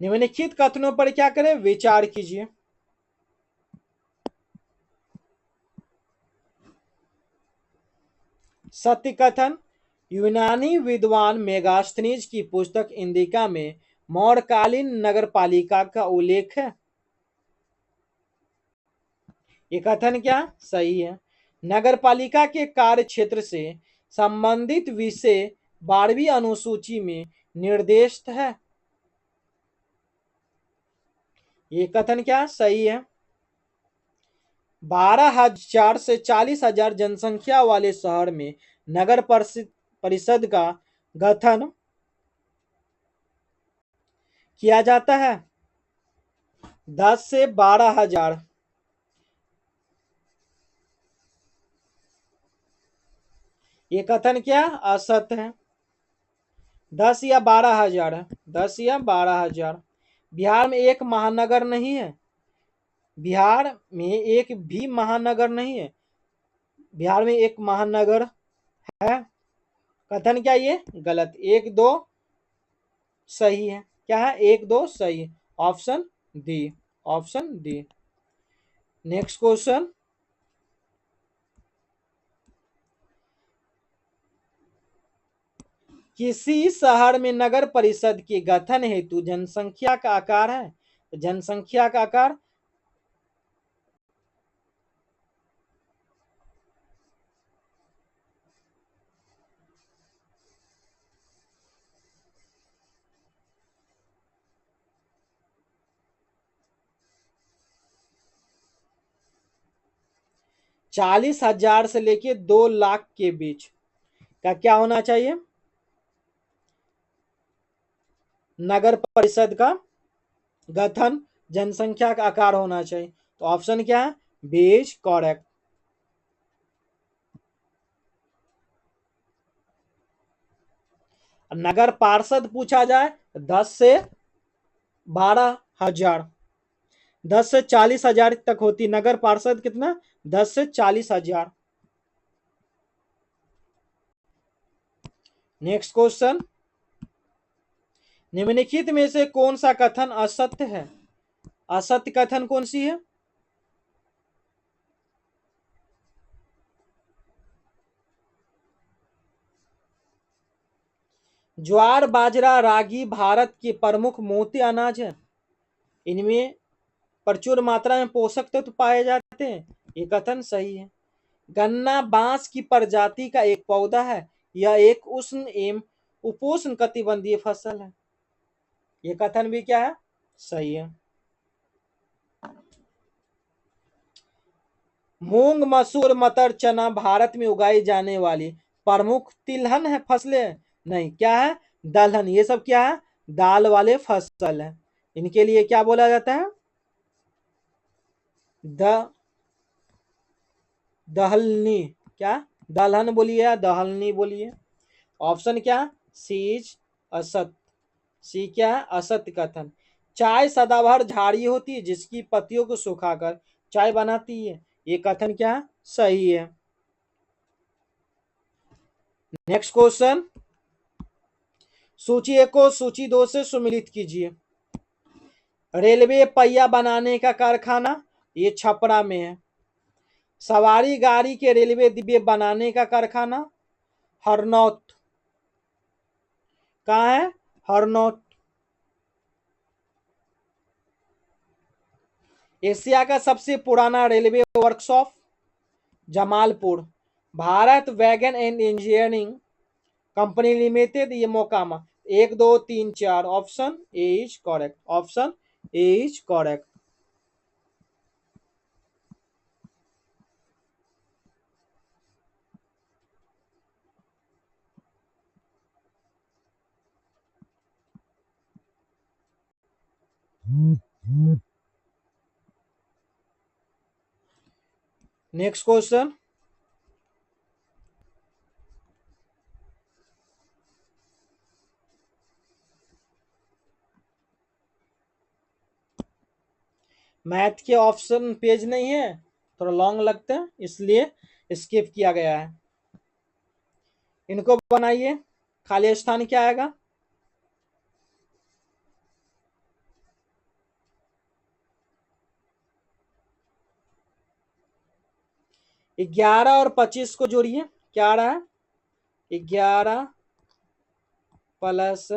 Speaker 1: निम्नलिखित कथनों पर क्या करें, विचार कीजिए। सत्य कथन। यूनानी विद्वान मेगास्थनीज की पुस्तक इंदिका में मौर्यकालीन नगरपालिका का उल्लेख है। ये कथन क्या सही है। नगरपालिका के कार्य क्षेत्र से संबंधित विषय 12वीं अनुसूची में निर्देशित है। ये कथन क्या सही है। 12,000 से 40,000 जनसंख्या वाले शहर में नगर परिषद का गठन किया जाता है। 10 से 12,000। ये कथन क्या असत्य है। 10 या 12,000 है। 10 या 12,000। बिहार में एक महानगर नहीं है। बिहार में एक भी महानगर नहीं है। बिहार में एक महानगर है। कथन क्या ये गलत। एक दो सही है। क्या है एक दो सही। Option D. Option D. Next question. किसी शहर में नगर परिषद के गठन हेतु जनसंख्या का आकार है। जनसंख्या का आकार 40,000 से लेके 2 लाख के बीच का क्या होना चाहिए नगर परिषद का गठन जनसंख्या का आकार होना चाहिए। तो ऑप्शन क्या है बी इज करेक्ट। नगर पार्षद पूछा जाए 10 से 12,000। 10 से 40,000 तक होती नगर पार्षद कितना 10 से 40,000। Next question. निम्नलिखित में से कौन सा कथन असत्य है। असत्य कथन कौन सी है। ज्वार बाजरा रागी भारत के प्रमुख मोटे अनाज है। इनमें प्रचुर मात्रा में पोषक तत्व पाए जाते हैं। ये कथन सही है। गन्ना बांस की प्रजाति का एक पौधा है। यह एक उष्ण एवं उपोष्ण कटिबंधीय फसल है। ये कथन भी क्या है सही है। मूंग मसूर मटर चना भारत में उगाई जाने वाली प्रमुख तिलहन है फसलें नहीं क्या है दलहन। ये सब क्या है दाल वाले फसल है। इनके लिए क्या बोला जाता है द दहलनी। क्या दलहन बोलिए या दहलनी बोलिए। ऑप्शन क्या सीज असत। सी क्या है असत्य कथन। चाय सदाबहार झाड़ी होती है जिसकी पत्तियों को सुखाकर चाय बनाती है। ये कथन क्या है सही है। नेक्स्ट क्वेश्चन, सूची 1 को सूची 2 से सुमिलित कीजिए। रेलवे पहिया बनाने का कारखाना, ये छपरा में है। सवारी गाड़ी के रेलवे डिब्बे बनाने का कारखाना हरनौत, कहाँ है? हरनौत। एशिया का सबसे पुराना railway workshop Jamalpur. Bharat wagon and engineering company limited, ये Mokama. 1 2 3 4, option A is correct, option A is correct. Next question, math के ऑप्शन पेज नहीं है, थोड़ा लॉन्ग लगते हैं इसलिए स्किप किया गया है। इनको बनाइए, खाली स्थान क्या आएगा? 11 और 25 को जोड़िए, क्या आ रहा है? 11 प्लस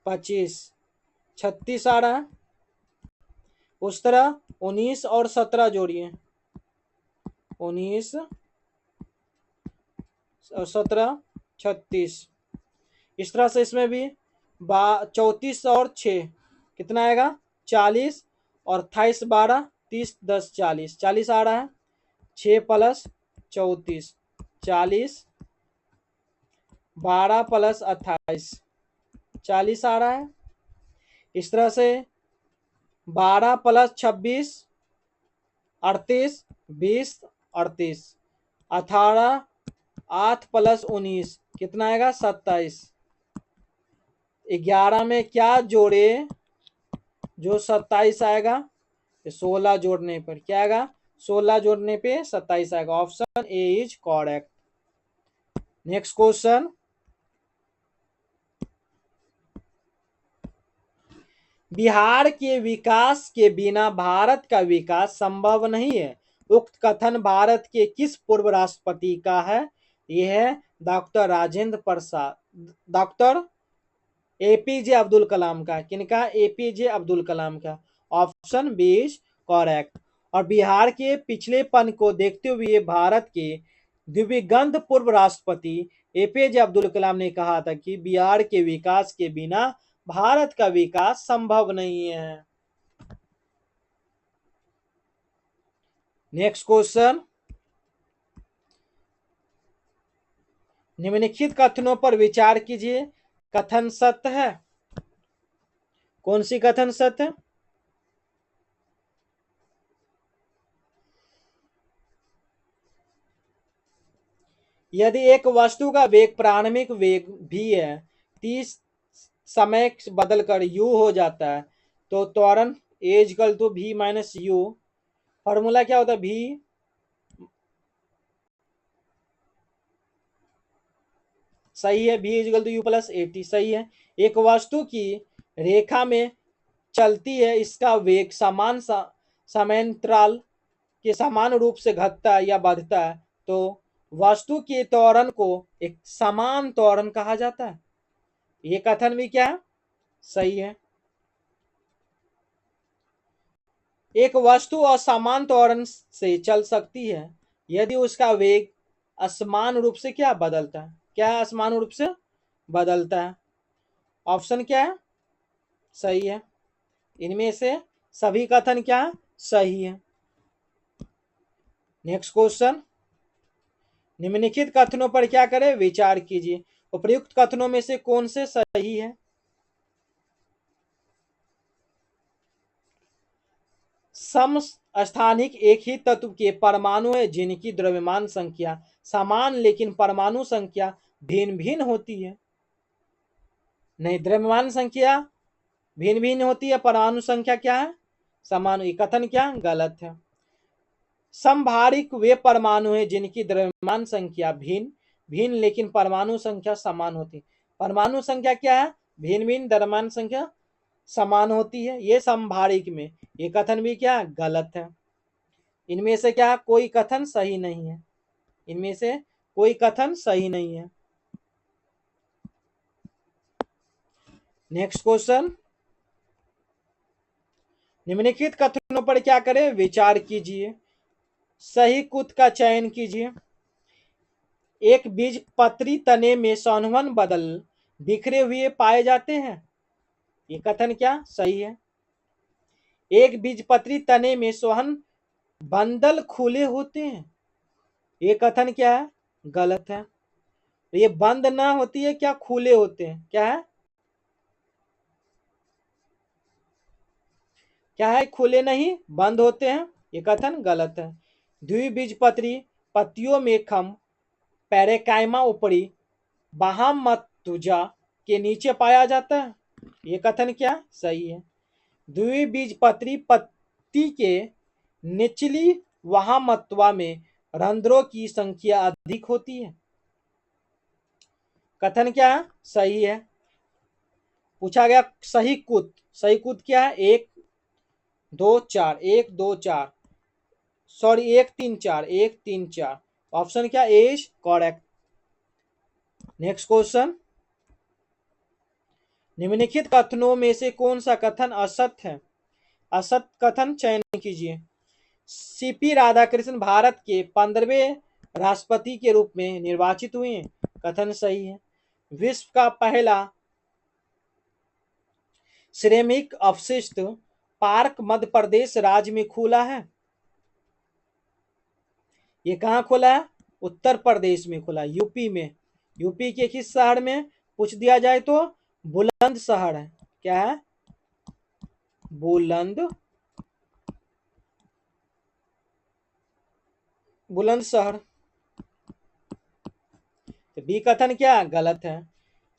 Speaker 1: 25, 36 आ रहा है। उस तरह 19 और 17 जोड़िए, 19 और 17 36। इस तरह से इसमें भी 34 और 6 कितना आएगा? 40, और 28 12 30 10 40, 40 आ रहा है। 6 प्लस 34 40, 12 प्लस 28 40 आ रहा है। इस तरह से 12 प्लस 26 38 20 38, 18 8 प्लस 19 कितना आएगा? 27। 11 में क्या जोड़े जो 27 आएगा? 16 जोड़ने पर क्या आएगा? 16 जोड़ने पे 27 आएगा, option A is correct. Next question, Bihar के विकास के बिना भारत का विकास संभव नहीं है। उक्त कथन भारत के किस पूर्व राष्ट्रपति का है? यह है doctor Rajendra Prasad, doctor APJ Abdul Kalam का। किनका? एपीजे अब्दुल कलाम का, ऑप्शन बी इज करेक्ट। और बिहार के पिछलेपन को देखते हुए भारत के दिवंगत पूर्व राष्ट्रपति एपीजे अब्दुल कलाम ने कहा था कि बिहार के विकास के बिना भारत का विकास संभव नहीं है। नेक्स्ट क्वेश्चन, निम्नलिखित कथनों पर विचार कीजिए, कथन सत्य है? कौन सी कथन सत्य है? यदि एक वस्तु का वेग प्रारंभिक वेग v है, 30 समय बदलकर u हो जाता है, तो त्वरण a equal to v minus u. Formula क्या होता है? v सही है, v equal to u plus a t, सही है। एक वस्तु की रेखा में चलती है, इसका वेग समान समांतराल के समान रूप से घटता है या बढ़ता है, तो वस्तु के त्वरण को एक समान त्वरण कहा जाता है। ये कथन भी क्या है? सही है। एक वस्तु असमान त्वरण से चल सकती है यदि उसका वेग असमान रूप से क्या बदलता है? क्या असमान रूप से बदलता है? ऑप्शन क्या है? सही है। इनमें से सभी कथन क्या है? सही है। नेक्स्ट क्वेश्चन, निम्नलिखित कथनों पर क्या करें? विचार कीजिए। उपयुक्त कथनों में से कौन से सही है? समस्थानिक एक ही तत्व के परमाणु है जिनकी द्रव्यमान संख्या समान लेकिन परमाणु संख्या भिन्न भिन्न होती है। नहीं, द्रव्यमान संख्या भिन्न भिन्न होती है, परमाणु संख्या क्या है? समान। ये कथन क्या? गलत है। समभारिक वे परमाणु हैं जिनकी द्रव्यमान संख्या भिन्न भिन्न लेकिन परमाणु संख्या समान होती। परमाणु संख्या क्या है? भिन्न भिन्न, द्रव्यमान संख्या समान होती है, ये समभारिक में। ये कथन भी क्या है? गलत है। इनमें से क्या कोई कथन सही नहीं है, इनमें से कोई कथन सही नहीं है। नेक्स्ट क्वेश्चन, निम्नलिखित कथनों पर क्या करें? विचार कीजिए, सही कूद का चयन कीजिए। एक बीजपत्री तने में संवहन बदल बिखरे हुए पाए जाते हैं, ये कथन क्या सही है? एक बीजपत्री तने में संवहन बंडल खुले होते हैं, ये कथन क्या है? गलत है। ये बंद ना होती है क्या, खुले होते हैं? क्या है? क्या है? खुले नहीं, बंद होते हैं, ये कथन गलत है। द्विबीजपत्री पत्तियों में खम पैरेकाइमा ऊपरी बाह्यमध्य के नीचे पाया जाता है, ये कथन क्या सही है? द्विबीजपत्री पत्ती के निचली बाह्यमध्य में रंध्रों की संख्या अधिक होती है, कथन क्या सही है? पूछा गया सही कूद, सही कूद क्या है? 1 2 4, 1 2 4, सॉरी 1 3 4, 1 3 4, ऑप्शन क्या इज करेक्ट। नेक्स्ट क्वेश्चन, निम्नलिखित कथनों में से कौन सा कथन असत्य है? असत्य कथन चयन कीजिए। सीपी राधाकृष्णन भारत के 15वें राष्ट्रपति के रूप में निर्वाचित हुए हैं, कथन सही है। विश्व का पहला सिरेमिक अपशिष्ट पार्क मध्य प्रदेश राज्य में खुला है, ये कहाँ खुला है? उत्तर प्रदेश में खुला, यूपी में। यूपी के किस शहर में? पूछ दिया जाए तो बुलंदशहर है। क्या है? बुलंदशहर। तो बी कथन क्या गलत है।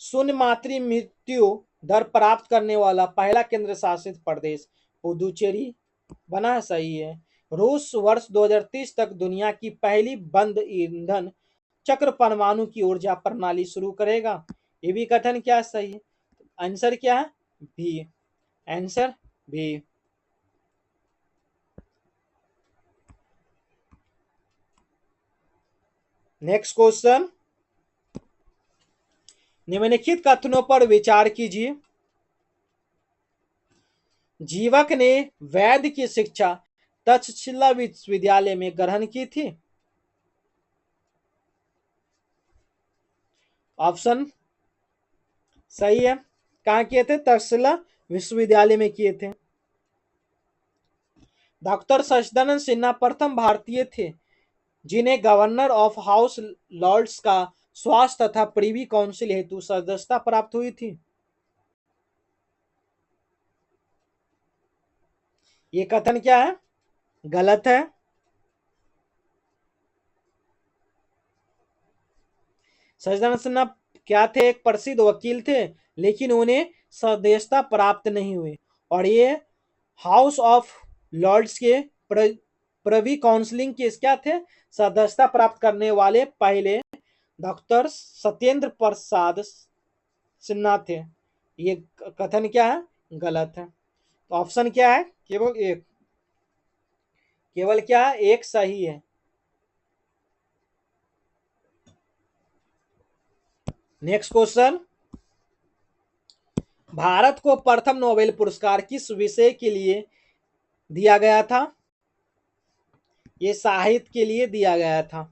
Speaker 1: शून्य मातृ मृत्यु दर प्राप्त करने वाला पहला केंद्र शासित प्रदेश पुदुचेरी बना, सही है। रूस वर्ष 2030 तक दुनिया की पहली बंद ईंधन चक्र परमाणु की ऊर्जा प्रणाली शुरू करेगा, ये भी कथन क्या सही है? आंसर क्या है? B, answer B. Next question, निम्नलिखित कथनों पर विचार कीजिए। जीवक ने वैद्य की शिक्षा तक्षशिला विश्वविद्यालय में ग्रहण की थी, ऑप्शन सही है। कहाँ किए थे? तक्षशिला विश्वविद्यालय में किए थे। डॉक्टर सच्चिदानंद सिन्हा प्रथम भारतीय थे जिन्हें गवर्नर ऑफ हाउस लॉर्ड्स का स्वास्थ्य तथा प्रीवी काउंसिल हेतु सदस्यता प्राप्त हुई थी, ये कथन क्या है? गलत है। सच्चिदानंद सिन्हा क्या थे? एक प्रसिद्ध वकील थे, लेकिन उन्हें सदस्यता प्राप्त नहीं हुई। और ये हाउस ऑफ लॉर्ड्स के प्रीवी काउंसिलिंग के क्या थे? सदस्यता प्राप्त करने वाले पहले डॉक्टर सत्येंद्र प्रसाद सिन्हा थे, ये कथन क्या है? गलत है। तो ऑप्शन क्या है? केवल एक, केवल क्या है? एक सही है। नेक्स्ट क्वेश्चन, भारत को प्रथम नोबेल पुरस्कार किस विषय के लिए दिया गया था? ये साहित्य के लिए दिया गया था।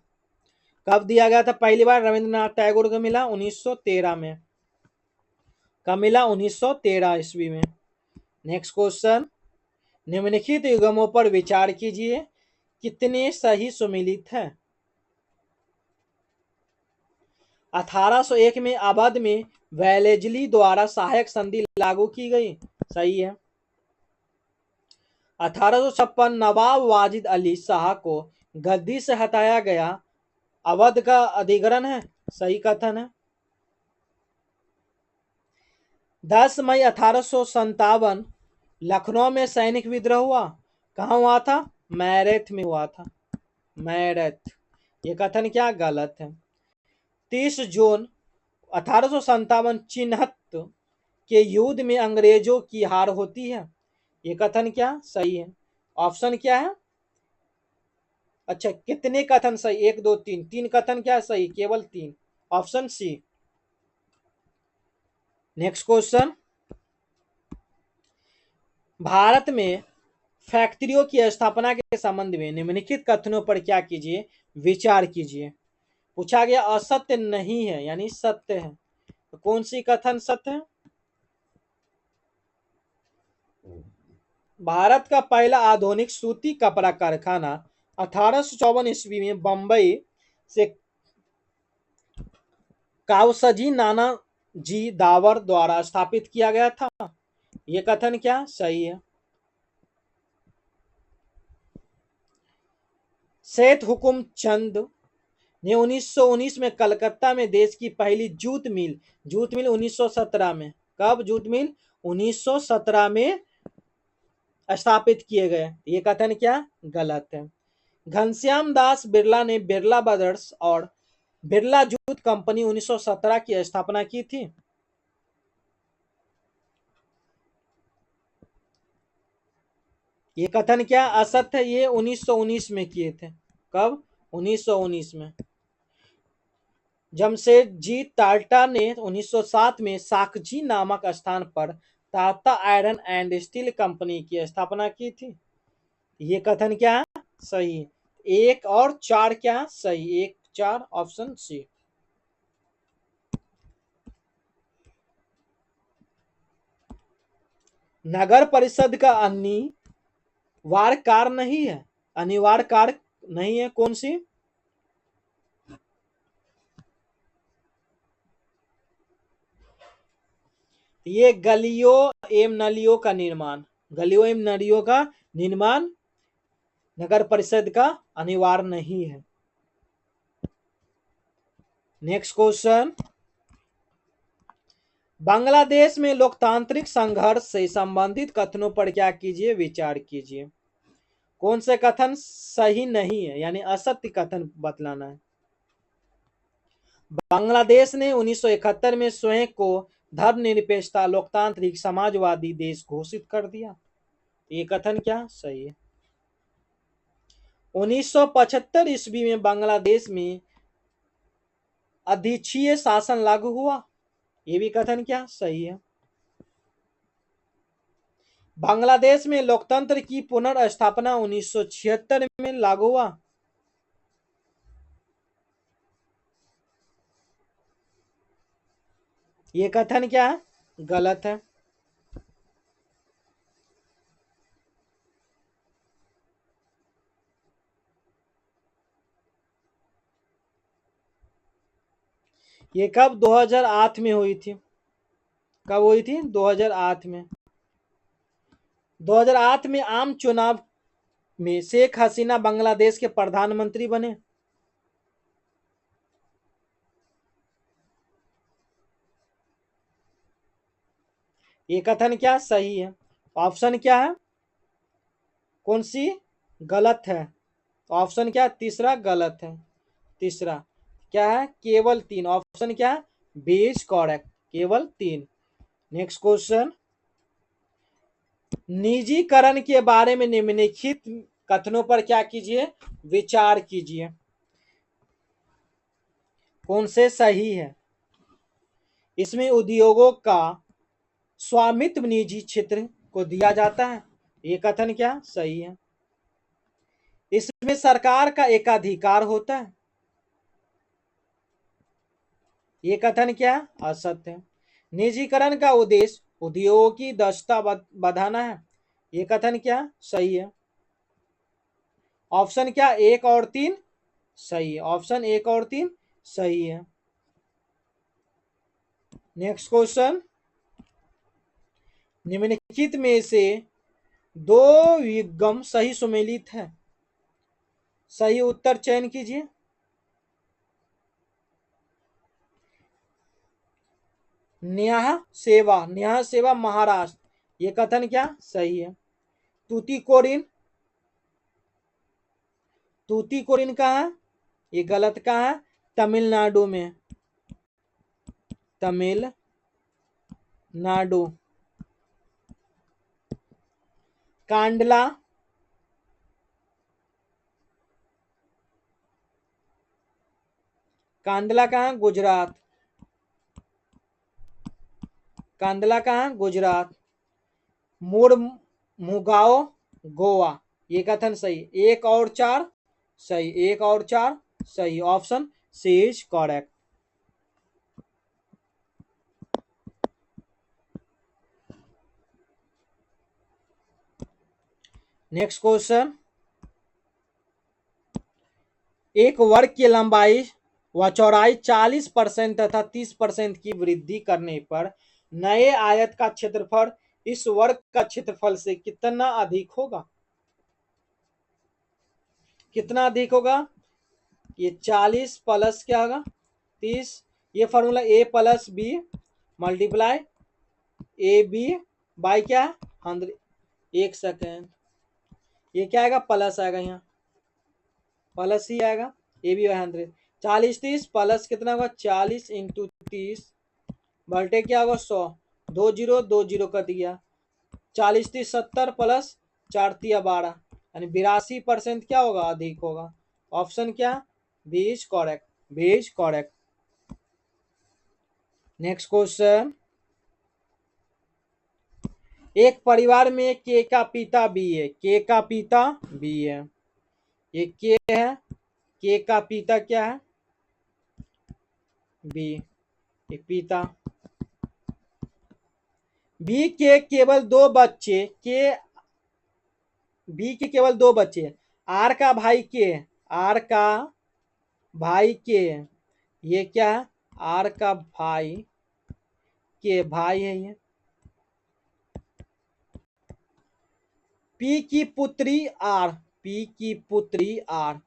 Speaker 1: कब दिया गया था? पहली बार रविंद्रनाथ टैगोर को मिला 1913 में। कब मिला? 1913 ईस्वी में। नेक्स्ट क्वेश्चन, निम्नलिखित युग्मों पर विचार कीजिए, कितने सही सुमेलित है? 1801 में अवध में वेलेजली द्वारा सहायक संधि लागू की गई, सही है। 1856 नवाब वाजिद अली शाह को गद्दी से हटाया गया, अवध का अधिग्रहण है, सही कथन है। 10 मई 1857 लखनऊ में सैनिक विद्रोह हुआ, कहाँ हुआ था? मैरठ में हुआ था। मैरथ। ये कथन क्या गलत है। 30 जून 1857 चिन्हत के युद्ध में अंग्रेजों की हार होती है। ये कथन क्या सही है। ऑप्शन क्या है। अच्छा, कितने कथन सही, 1 2 3, 3 कथन क्या सही, केवल 3। Option C. Next question. Bharat में फैक्ट्रियों की स्थापना के संबंध में निम्नलिखित कथनों पर क्या कीजिए, विचार कीजिए। पूछा गया असत्य नहीं है यानी सत्य है, तो कौन सी कथन सत्य है। भारत का पहला आधुनिक सूती कपड़ा कारखाना 1854 ईस्वी में बंबई से कावसजी नानाजी दावर द्वारा स्थापित किया गया था। यह कथन क्या सही है। सेठ हुकुम चंद ने 1919 में कलकत्ता में देश की पहली जूट मिल 1917 में, कब जूट मिल 1917 में स्थापित किए गए। ये कथन क्या गलत है। घनश्याम दास बिरला ने बिरला ब्रदर्स और बिरला जूट कंपनी 1917 की स्थापना की थी। ये कथन क्या असत्य है। ये 1919 में किए थे। कब 1919 में। जमशेदजी टाटा ने 1907 में साकजी नामक स्थान पर Tata iron and steel company की स्थापना की थी। ये कथन क्या सही। 1 और 4 क्या सही, 1 4 ऑप्शन सी। नगर परिषद का अनिवार्य कार्य नहीं है, अनिवार्य कार्य नहीं है, कौन सी। ये गलियों एवं नलियों का निर्माण, गलियों एवं नलियों का निर्माण नगर परिषद का अनिवार्य नहीं है। Next question. बांग्लादेश में लोकतांत्रिक संघर्ष से संबंधित कथनों पर क्या कीजिए, विचार कीजिए। कौन से कथन सही नहीं है यानी असत्य कथन बतलाना है। बांग्लादेश ने 1971 में स्वयं को धर्मनिरपेक्षता लोकतांत्रिक समाजवादी देश घोषित कर दिया। ये कथन क्या सही है। 1975 ईस्वी में बांग्लादेश में अधिच्छीय शासन लागू हुआ। ये भी कथन क्या सही है। बांग्लादेश में लोकतंत्र की पुनर्स्थापना 1976 में लागू हुआ। ये कथन क्या गलत है। ये कब 2008 में हुई थी। कब हुई थी 2008 में। 2008 में आम चुनाव में शेख हसीना बांग्लादेश के प्रधानमंत्री बने। ये कथन क्या सही है। ऑप्शन क्या है, कौन सी गलत है। ऑप्शन क्या तीसरा गलत है। तीसरा क्या है, केवल 3। ऑप्शन क्या है, बी इज करेक्ट, केवल 3। Next question. निजीकरण के बारे में निम्नलिखित कथनों पर क्या कीजिए, विचार कीजिए। कौन से सही है। इसमें उद्योगों का स्वामित्व निजी क्षेत्र को दिया जाता है। ये कथन क्या सही है। इसमें सरकार का एकाधिकार होता है। ये कथन क्या असत्य है। निजीकरण का उद्देश्य उद्योगों की दक्षता बढ़ाना है। ये कथन क्या सही है। ऑप्शन क्या 1 और 3 सही है। ऑप्शन 1 और 3 सही है। Next question. निम्नलिखित में से दो विगम सही सुमेलित है। सही उत्तर चयन कीजिए। न्याय सेवा महाराष्ट्र। ये कथन क्या सही है। तूतीकोरिन तूतीकोरिन कहाँ है? ये गलत कहाँ है? तमिलनाडु में, तमिलनाडु। कांडला, कांडला कहाँ? गुजरात। कांडला कहाँ? गुजरात। मुगाओ, गोवा। ये कथन सही। एक और चार सही, एक और चार सही। Option C is correct. Next question, एक वर्ग की लंबाई व चौड़ाई 40% तथा 30% की वृद्धि करने पर नए आयत का क्षेत्रफल इस वर्ग का क्षेत्रफल से कितना अधिक होगा? कितना अधिक होगा? ये 40 प्लस क्या होगा? 30। ये formula A plus B multiply A B by क्या? 100। एक सेकेंड, ये क्या आएगा? प्लस आएगा, यहाँ प्लस ही आएगा। ए बी बाई 100। 40 30 प्लस कितना होगा? 40 इंटू 30 बल्टे क्या होगा? 100। 2 जीरो कर दिया। 40 30 70 प्लस 4 तिया 12, यानी 82% क्या होगा? अधिक होगा। ऑप्शन क्या? B is correct, B is correct. Next question, एक परिवार में के का पिता बी है। के का पिता बी है। ये के है, के का पिता क्या है? बी। ये पिता। बी के केवल दो बच्चे के, बी के केवल दो बच्चे। आर का भाई के, आर का भाई के, ये क्या है? आर का भाई के भाई है ये। पी की पुत्री आर, पी की पुत्री आर।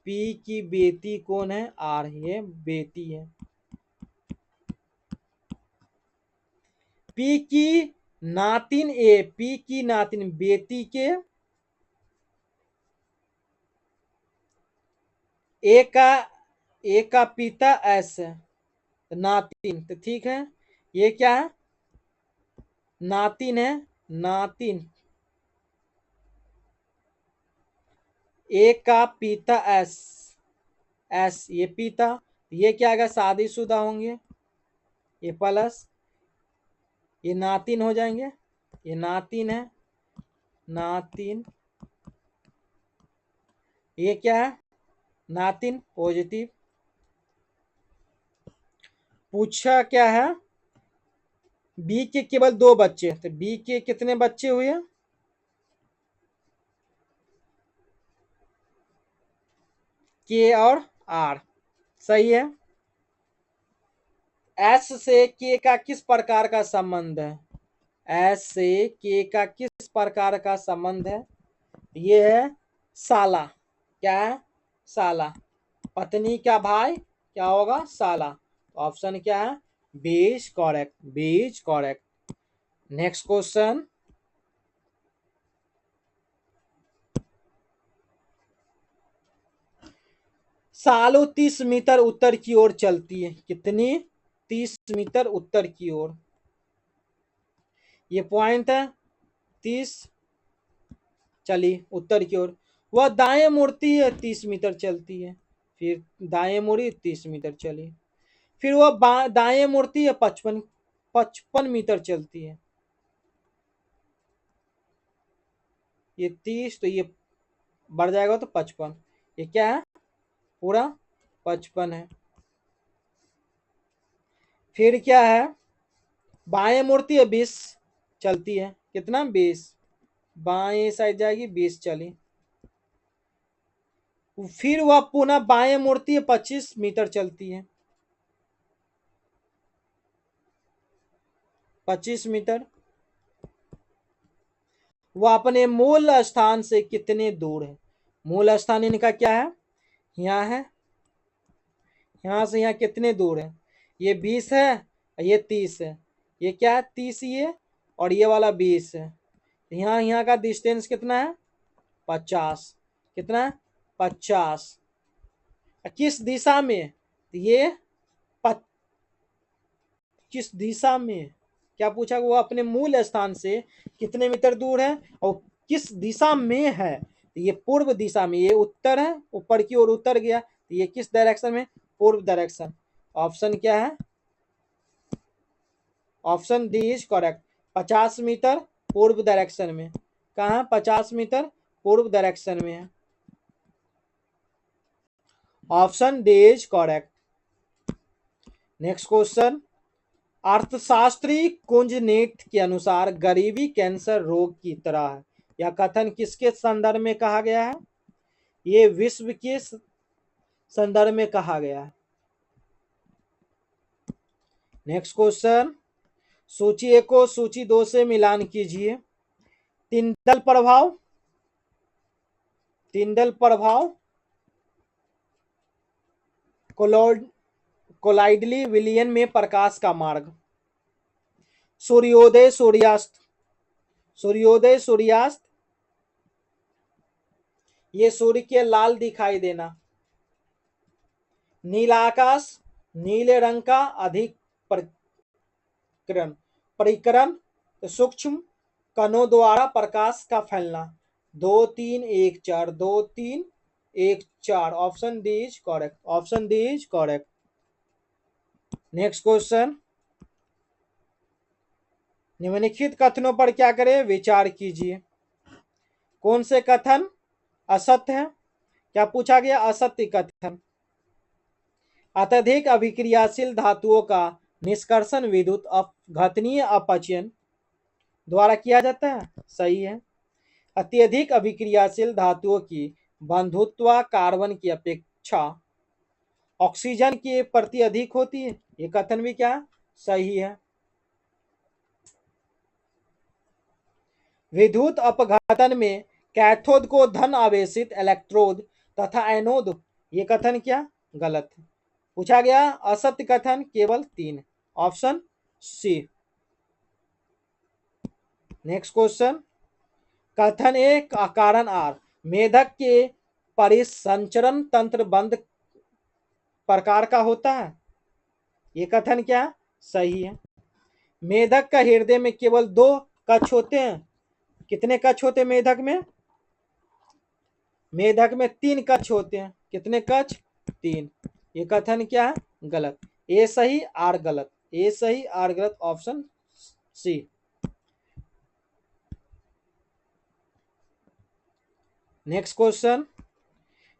Speaker 1: पी की बेटी कौन है? आर, ये बेटी है। पी की नातिन ए, पी की नातिन बेटी के, ए का पिता एस है, नातिन तो ठीक है। ये क्या है? नातिन है, नातिन। ए का पिता एस, एस ये पिता। ये क्या आएगा? शादीशुदा होंगे, ये प्लस ये नातिन हो जाएंगे। ये नातिन है, नातिन। ये क्या है? नातिन पॉजिटिव। पूछा क्या है? बी के केवल दो बच्चे, तो बी के कितने बच्चे हुए? के और आर, सही है। एस से के का किस प्रकार का संबंध है? एस से के का किस प्रकार का संबंध है? ये है साला। क्या है? साला। पत्नी का भाई क्या होगा? साला। ऑप्शन क्या है? B is correct, B is correct. Next question, सालों 30 मीटर उत्तर की ओर चलती है। कितनी? 30 मीटर उत्तर की ओर। ये पॉइंट है 30, चली उत्तर की ओर। वह दाएं मुड़ती है, 30 मीटर चलती है। फिर दाएं मुड़ी, 30 मीटर चली। फिर वह दाएं मुड़ती है, 55 मीटर चलती है। ये 30 तो ये बढ़ जाएगा तो 55। ये क्या है? पूरा 55 है। फिर क्या है? बाएं मुड़ती है, 20 चलती है। कितना? 20। बाएं साइड जाएगी, 20 चली। फिर वह पुनः बाएं मुड़ती है, 25 मीटर चलती है। 25 मीटर। वह अपने मूल स्थान से कितने दूर है? मूल स्थान इनका क्या है? यहाँ है। यहाँ से यहाँ कितने दूर है? ये 20 है, ये 30 है। ये क्या है? 30 ये, और ये वाला 20 है। यहाँ यहाँ का डिस्टेंस कितना है? 50। कितना है? 50। किस दिशा में? ये किस दिशा में, क्या पूछा? वो अपने मूल स्थान से कितने मीटर दूर है और किस दिशा में है? तो ये पूर्व दिशा में, ये उत्तर है, ऊपर की ओर उतर गया, तो ये किस डायरेक्शन में? पूर्व डायरेक्शन। ऑप्शन क्या है? Option D is correct. 50 metre पूर्व डायरेक्शन में। कहाँ? 50 मीटर पूर्व डायरेक्शन में है। Option D is correct. Next question, अर्थशास्त्री कुंज नीट के अनुसार गरीबी कैंसर रोग की तरह है। यह कथन किसके संदर्भ में कहा गया है? ये विश्व के संदर्भ में कहा गया है। नेक्स्ट क्वेश्चन, सूची 1 को सूची 2 से मिलान कीजिए। तिंडल प्रभाव, तिंडल प्रभाव, कोलाइडली विलियन में प्रकाश का मार्ग, सूर्योदय सूर्यास्त, सूर्योदय सूर्यास्त, ये सूर्य के लाल दिखाई देना, नीला आकाश, नीले रंग का अधिक परिकरण, परिकरण, तो सूक्ष्म कणों द्वारा प्रकाश का फैलना। 2 3 1 4, 2 3 1 4, option D is correct. Option D is correct. Next question, निम्नलिखित कथनों पर क्या करें? विचार कीजिए। कौन से कथन असत्य है? क्या पूछा गया? असत्य कथन। अत्यधिक अभिक्रियाशील धातुओं का निष्कर्षण विद्युत घातनीय अपचयन द्वारा किया जाता है। सही है। अत्यधिक अभिक्रियाशील धातुओं की बंधुत्व कार्बन की अपेक्षा ऑक्सीजन के प्रति अधिक होती है। ये कथन भी क्या? सही है। विद्युत अपघटन में कैथोड को धन आवेशित इलेक्ट्रोड तथा एनोड, ये कथन क्या? गलत है। पूछा गया असत्य कथन केवल 3, ऑप्शन सी। नेक्स्ट क्वेश्चन, कथन ए कारण आर, मेढक के परिसंचरण तंत्र बंद प्रकार का होता है। ये कथन क्या? सही है। मेढक का हृदय में केवल 2 कक्ष होते हैं। कितने कक्ष होते हैं मेढक में? मेढक में 3 कक्ष होते हैं। कितने कक्ष? 3। ये कथन क्या है? गलत। ए सही आर गलत, ए सही आर गलत, option C. Next question,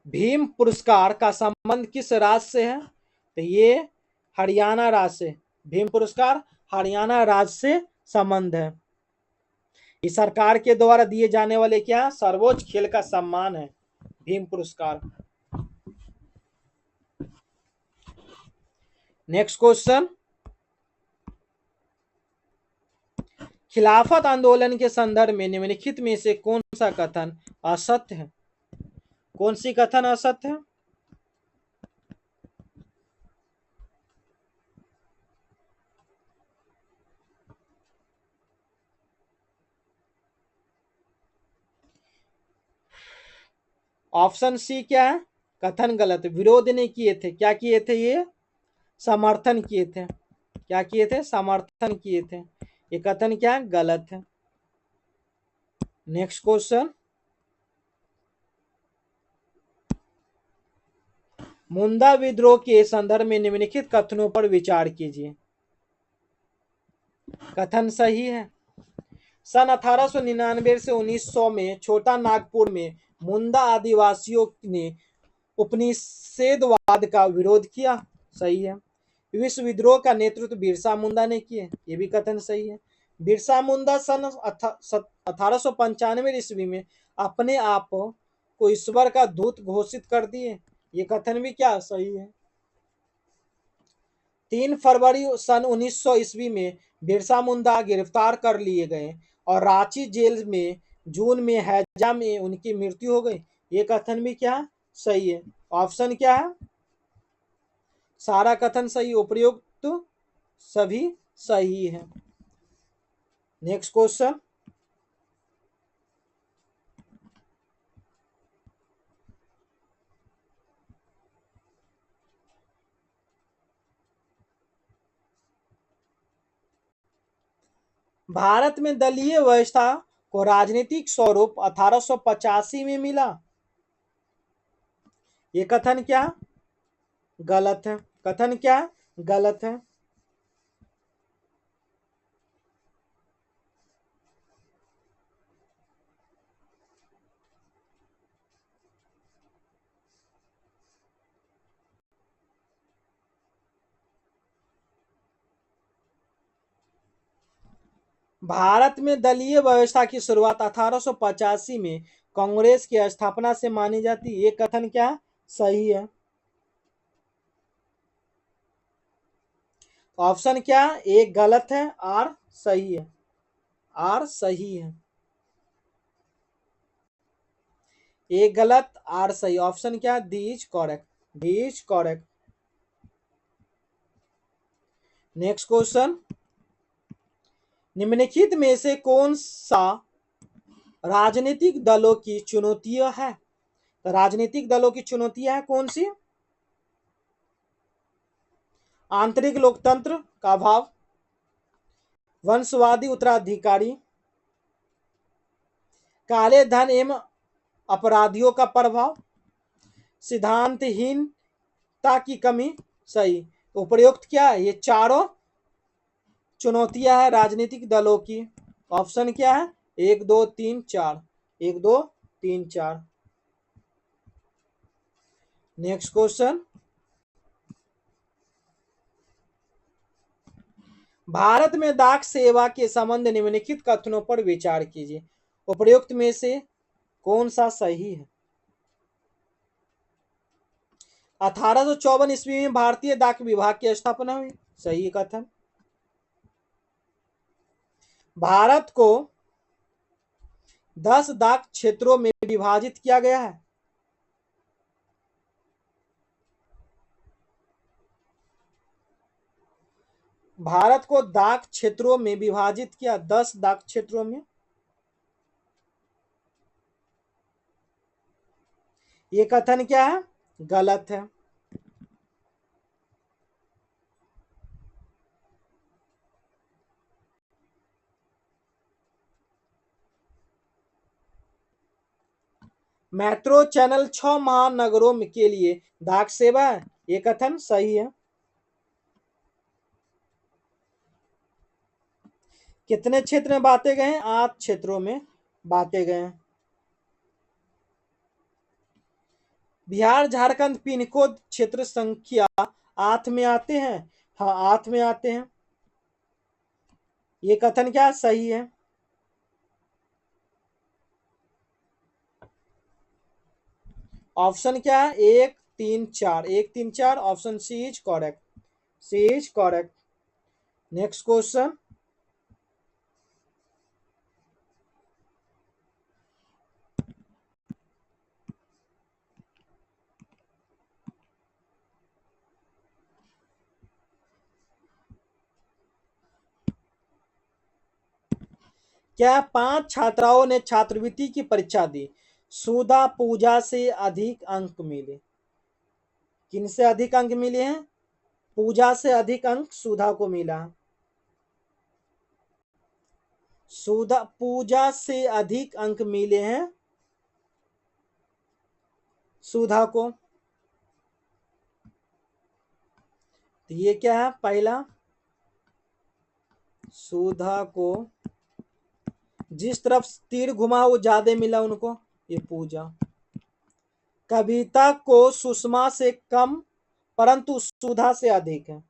Speaker 1: Bhim पुरस्कार का संबंध किस राज्य से है? तो ये हरियाणा राज्य से। भीम पुरस्कार हरियाणा राज्य से संबंध है। ये सरकार के द्वारा दिए जाने वाले क्या? सर्वोच्च खेल का सम्मान है भीम पुरस्कार। नेक्स्ट क्वेश्चन, खिलाफत आंदोलन के संदर्भ में निम्नलिखित में से कौन सा कथन असत्य है? कौन सी कथन असत्य है? ऑप्शन सी क्या है? कथन गलत। विरोध नहीं किए थे, क्या किए थे? ये समर्थन किए थे। क्या किए थे? समर्थन किए थे। ये कथन क्या है? गलत है। नेक्स्ट क्वेश्चन, मुंडा विद्रोह के संदर्भ में निम्नलिखित कथनों पर विचार कीजिए। कथन सही है। सन 1899 से 1900 में छोटा नागपुर में मुंडा आदिवासियों ने उपनिषेधवाद का विरोध किया। सही है। विश्व विद्रोह का नेतृत्व बिरसा मुंडा ने किए। ये भी कथन सही है। बिरसा मुंडा सन 1895 ईस्वी में अपने आप को ईश्वर का दूत घोषित कर दिए। ये कथन भी क्या? सही है। 3 फरवरी सन 1900 ईस्वी में बिरसा मुंडा गिरफ्तार कर लिए गए और रांची जेल में जून में हैजा में उनकी मृत्यु हो गई। ये कथन भी क्या? सही है। ऑप्शन क्या है? सारा कथन सही, उपयुक्त सभी सही है। नेक्स्ट क्वेश्चन, भारत में दलीय व्यवस्था को राजनीतिक स्वरूप 1885 में मिला। ये कथन क्या गलत है? कथन क्या गलत है? भारत में दलीय व्यवस्था की शुरुआत 1885 में कांग्रेस की स्थापना से मानी जाती है। ये कथन क्या सही है? ऑप्शन क्या ए गलत है, आर सही है। आर सही है। ए गलत, आर सही। ऑप्शन क्या D is correct. D is correct. Next question, निम्नलिखित में से कौन सा राजनीतिक दलों की चुनौतियां है? तो राजनीतिक दलों की चुनौतियां है कौन सी? आंतरिक लोकतंत्र का अभाव, वंशवादी उत्तराधिकारी, काले धन एवं अपराधियों का प्रभाव, सिद्धांतहीनता की कमी। सही। उपयुक्त क्या है? ये चारों चुनौतियां है राजनीतिक दलों की। ऑप्शन क्या है? एक दो तीन चार। एक दो तीन चार। नेक्स्ट क्वेश्चन, भारत में डाक सेवा के संबंध निम्नलिखित कथनों पर विचार कीजिए। उपयुक्त में से कौन सा सही है? 1854 ईस्वी में भारतीय डाक विभाग की स्थापना हुई। सही कथन। भारत को 10 डाक क्षेत्रों में विभाजित किया गया है। भारत को डाक क्षेत्रों में विभाजित किया 10 डाक क्षेत्रों में। ये कथन क्या है? गलत है। मेट्रो चैनल 6 महानगरों के लिए डाक सेवा है। ये कथन सही है। कितने क्षेत्र में बांटे गए हैं? 8 क्षेत्रों में बांटे गए हैं। बिहार झारखंड पिन कोड क्षेत्र संख्या 8 में आते हैं। हाँ, 8 में आते हैं। ये कथन क्या सही है? ऑप्शन क्या है? 1 3 4। 1 3 4। Option C is correct. C is correct. Next question, क्या 5 छात्राओं ने छात्रवृत्ति की परीक्षा दी? सुधा पूजा से अधिक अंक मिले। किनसे अधिक अंक मिले हैं? पूजा से अधिक अंक सुधा को मिला। सुधा पूजा से अधिक अंक मिले हैं सुधा को। तो ये क्या है? पहला, सुधा को जिस तरफ तीर घुमा वो ज्यादा मिला उनको। ये पूजा। कविता को सुषमा से कम परंतु सुधा से अधिक है।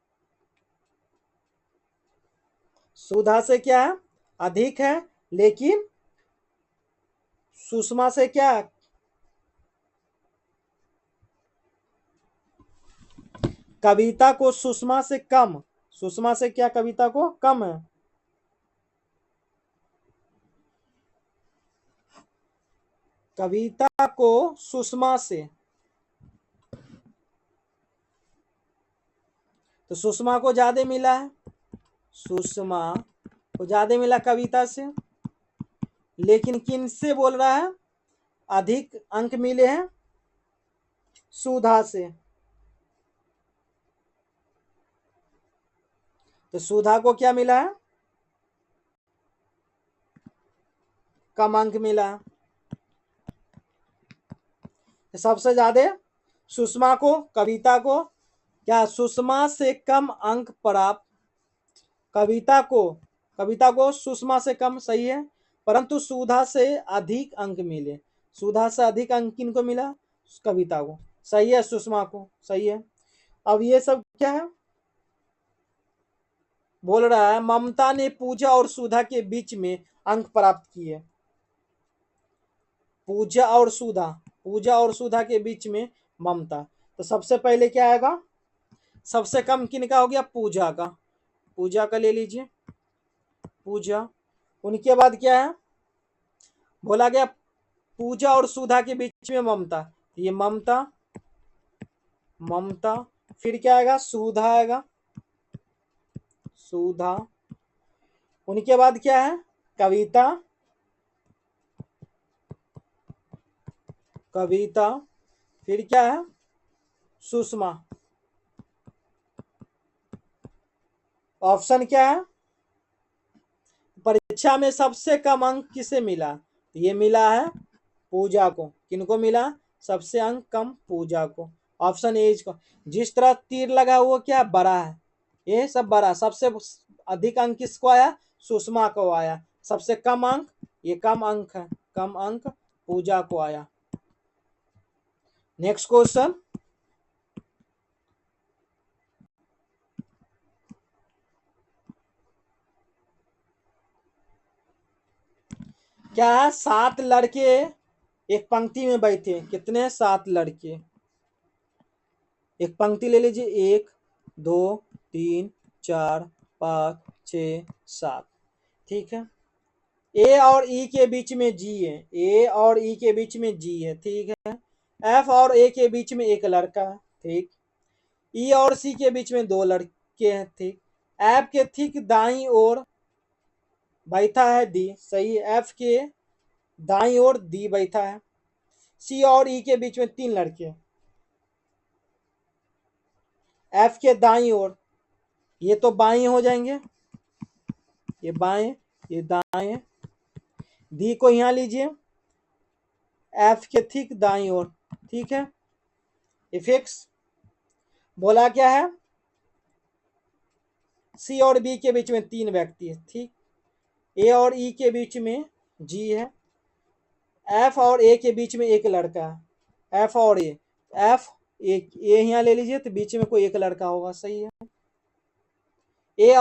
Speaker 1: सुधा से क्या है? अधिक है, लेकिन सुषमा से क्या है? कविता को सुषमा से कम। सुषमा से क्या कविता को कम है? कविता को सुषमा से, तो सुषमा को ज्यादा मिला है। सुषमा को ज्यादा मिला कविता से, लेकिन किन से बोल रहा है अधिक अंक मिले हैं? सुधा से। तो सुधा को क्या मिला है? कम अंक मिला। सबसे ज्यादा सुषमा को, कविता को, क्या सुषमा से कम अंक प्राप्त, कविता को सुषमा से कम, सही है, परंतु सुधा से अधिक अंक मिले। सुधा से अधिक अंक किनको मिला? कविता को, सही है, सुषमा को, सही है। अब ये सब क्या है, बोल रहा है ममता ने पूजा और सुधा के बीच में अंक प्राप्त किए। पूजा और सुधा के बीच में ममता। तो सबसे पहले क्या आएगा? सबसे कम किनका हो गया? पूजा का। पूजा का ले लीजिए, पूजा। उनके बाद क्या है? बोला गया पूजा और सुधा के बीच में ममता, ये ममता, ममता। फिर क्या आएगा? सुधा आएगा, सुधा। उनके बाद क्या है? कविता, कविता। फिर क्या है? सुषमा। ऑप्शन क्या है? परीक्षा में सबसे कम अंक किसे मिला? ये मिला है पूजा को। किनको मिला? सबसे अंक कम पूजा को। ऑप्शन ए को। जिस तरह तीर लगा वो क्या बड़ा है, ये सब बड़ा। सबसे अधिक अंक किसको आया? सुषमा को आया। सबसे कम अंक, ये कम अंक है, कम अंक पूजा को आया। नेक्स्ट क्वेश्चन, क्या है? 7 लड़के एक पंक्ति में बैठे। कितने? 7 लड़के। एक पंक्ति ले लीजिए, 1 2 3 4 5 6 7, ठीक है। ए और ई के बीच में जी है, ए और ई के बीच में जी है, ठीक है। एफ और ए के बीच में एक लड़का है, ठीक। ई और सी के बीच में 2 लड़के हैं, ठीक। एफ के ठीक दाई ओर बैठा है डी, सही है। एफ के दाई ओर डी बैठा है। सी और ई के बीच में 3 लड़के। एफ के दाई ओर, ये तो बाई हो जाएंगे, ये बाएं, ये दाएं। डी को यहां लीजिए, एफ के ठीक दाई ओर, ठीक है। इफिक्स बोला क्या है? सी और बी के बीच में 3 व्यक्ति है, ठीक। ए और ई के बीच में जी है। एफ और ए के बीच में एक लड़का है, एफ और ए। एफ एक ए यहाँ ले लीजिए, तो बीच में कोई एक लड़का होगा, सही है। ए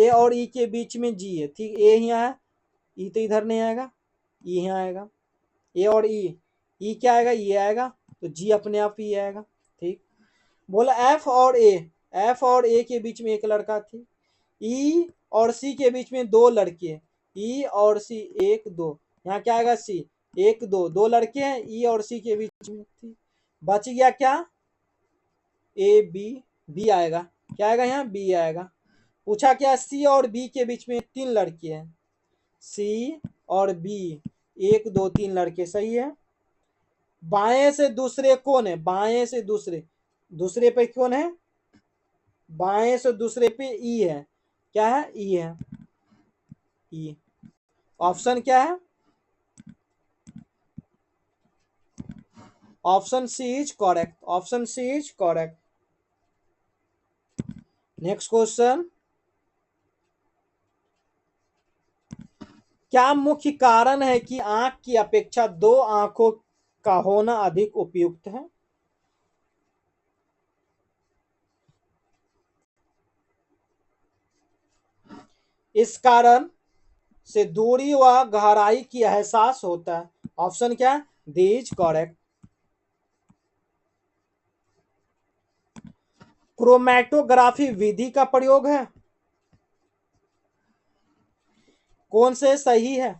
Speaker 1: और ई के बीच में जी है, ठीक। ए यहाँ है, ई तो इधर नहीं आएगा, ई यहाँ आएगा। ए और ई क्या आएगा? ये आएगा, तो जी अपने आप ही आएगा, ठीक। बोला एफ और ए के बीच में एक लड़का थी। ई और सी के बीच में 2 लड़के, ई और सी 1 2, यहाँ क्या आएगा? सी 1 2, 2 लड़के हैं ई और सी के बीच में, थी। बच गया क्या? ए बी, बी आएगा, क्या आएगा यहाँ? बी आएगा। पूछा क्या? सी और बी के बीच में 3 लड़के हैं, सी और बी 1 2 3 लड़के, सही है। बाएं से दूसरे कौन है? बाएं से दूसरे पे कौन है? बाएं से दूसरे पे ई है, क्या है? ई है, ई। ऑप्शन क्या है? Option C is correct, option C is correct. Next question, क्या मुख्य कारण है कि आंख की अपेक्षा 2 आंखों का होना अधिक उपयुक्त है? इस कारण से दूरी व गहराई की एहसास होता है। ऑप्शन क्या है? D is correct. क्रोमैटोग्राफी विधि का प्रयोग है, कौन से सही है?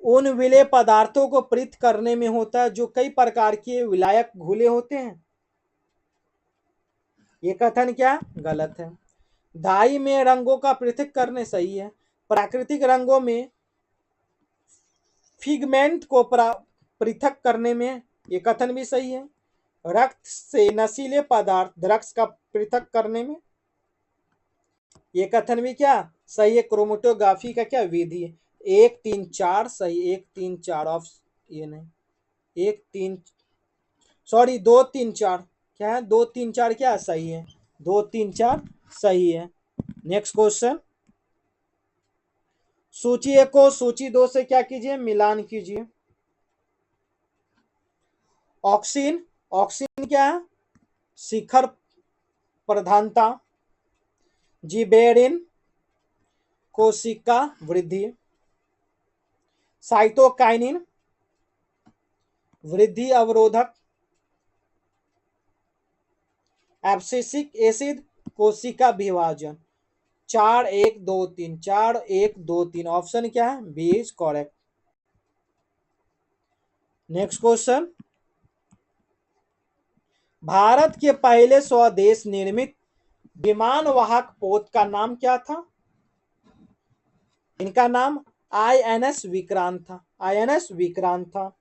Speaker 1: उन विलेय पदार्थों को पृथक करने में होता है जो कई प्रकार के विलायक घुले होते हैं। ये कथन क्या? गलत है। डाई में रंगों का पृथक करने सही है। प्राकृतिक रंगों में फिगमेंट को पृथक करने में, ये कथन भी सही है। रक्त से नशीले पदार्थ ड्रग्स का पृथक करने में, ये कथन भी क्या? सही है। क्रोमेटोग्राफी का क्या विधि है? 1 3 4 सही, 1 3 4 ऑफ, ये नहीं, 1 3, सॉरी 2 3 4, क्या है 2 3 4, क्या सही है, 2 3 4 सही है। नेक्स्ट क्वेश्चन, सूची 1 को सूची 2 से क्या कीजिए, मिलान कीजिए। ऑक्सीन, ऑक्सीन क्या है, शिखर प्रधानता। जिबेरिन, कोशिका वृद्धि। साइटोकाइनिन, वृद्धि अवरोधक। एब्सिसिक एसिड, कोशिका विभाजन। 4 1 2 3, 4 1 2 3, ऑप्शन क्या है, B is correct. Next question, भारत के पहले स्वदेश निर्मित विमान वाहक पोत का नाम क्या था? इनका नाम आईएनएस विक्रांत था, आईएनएस विक्रांत था,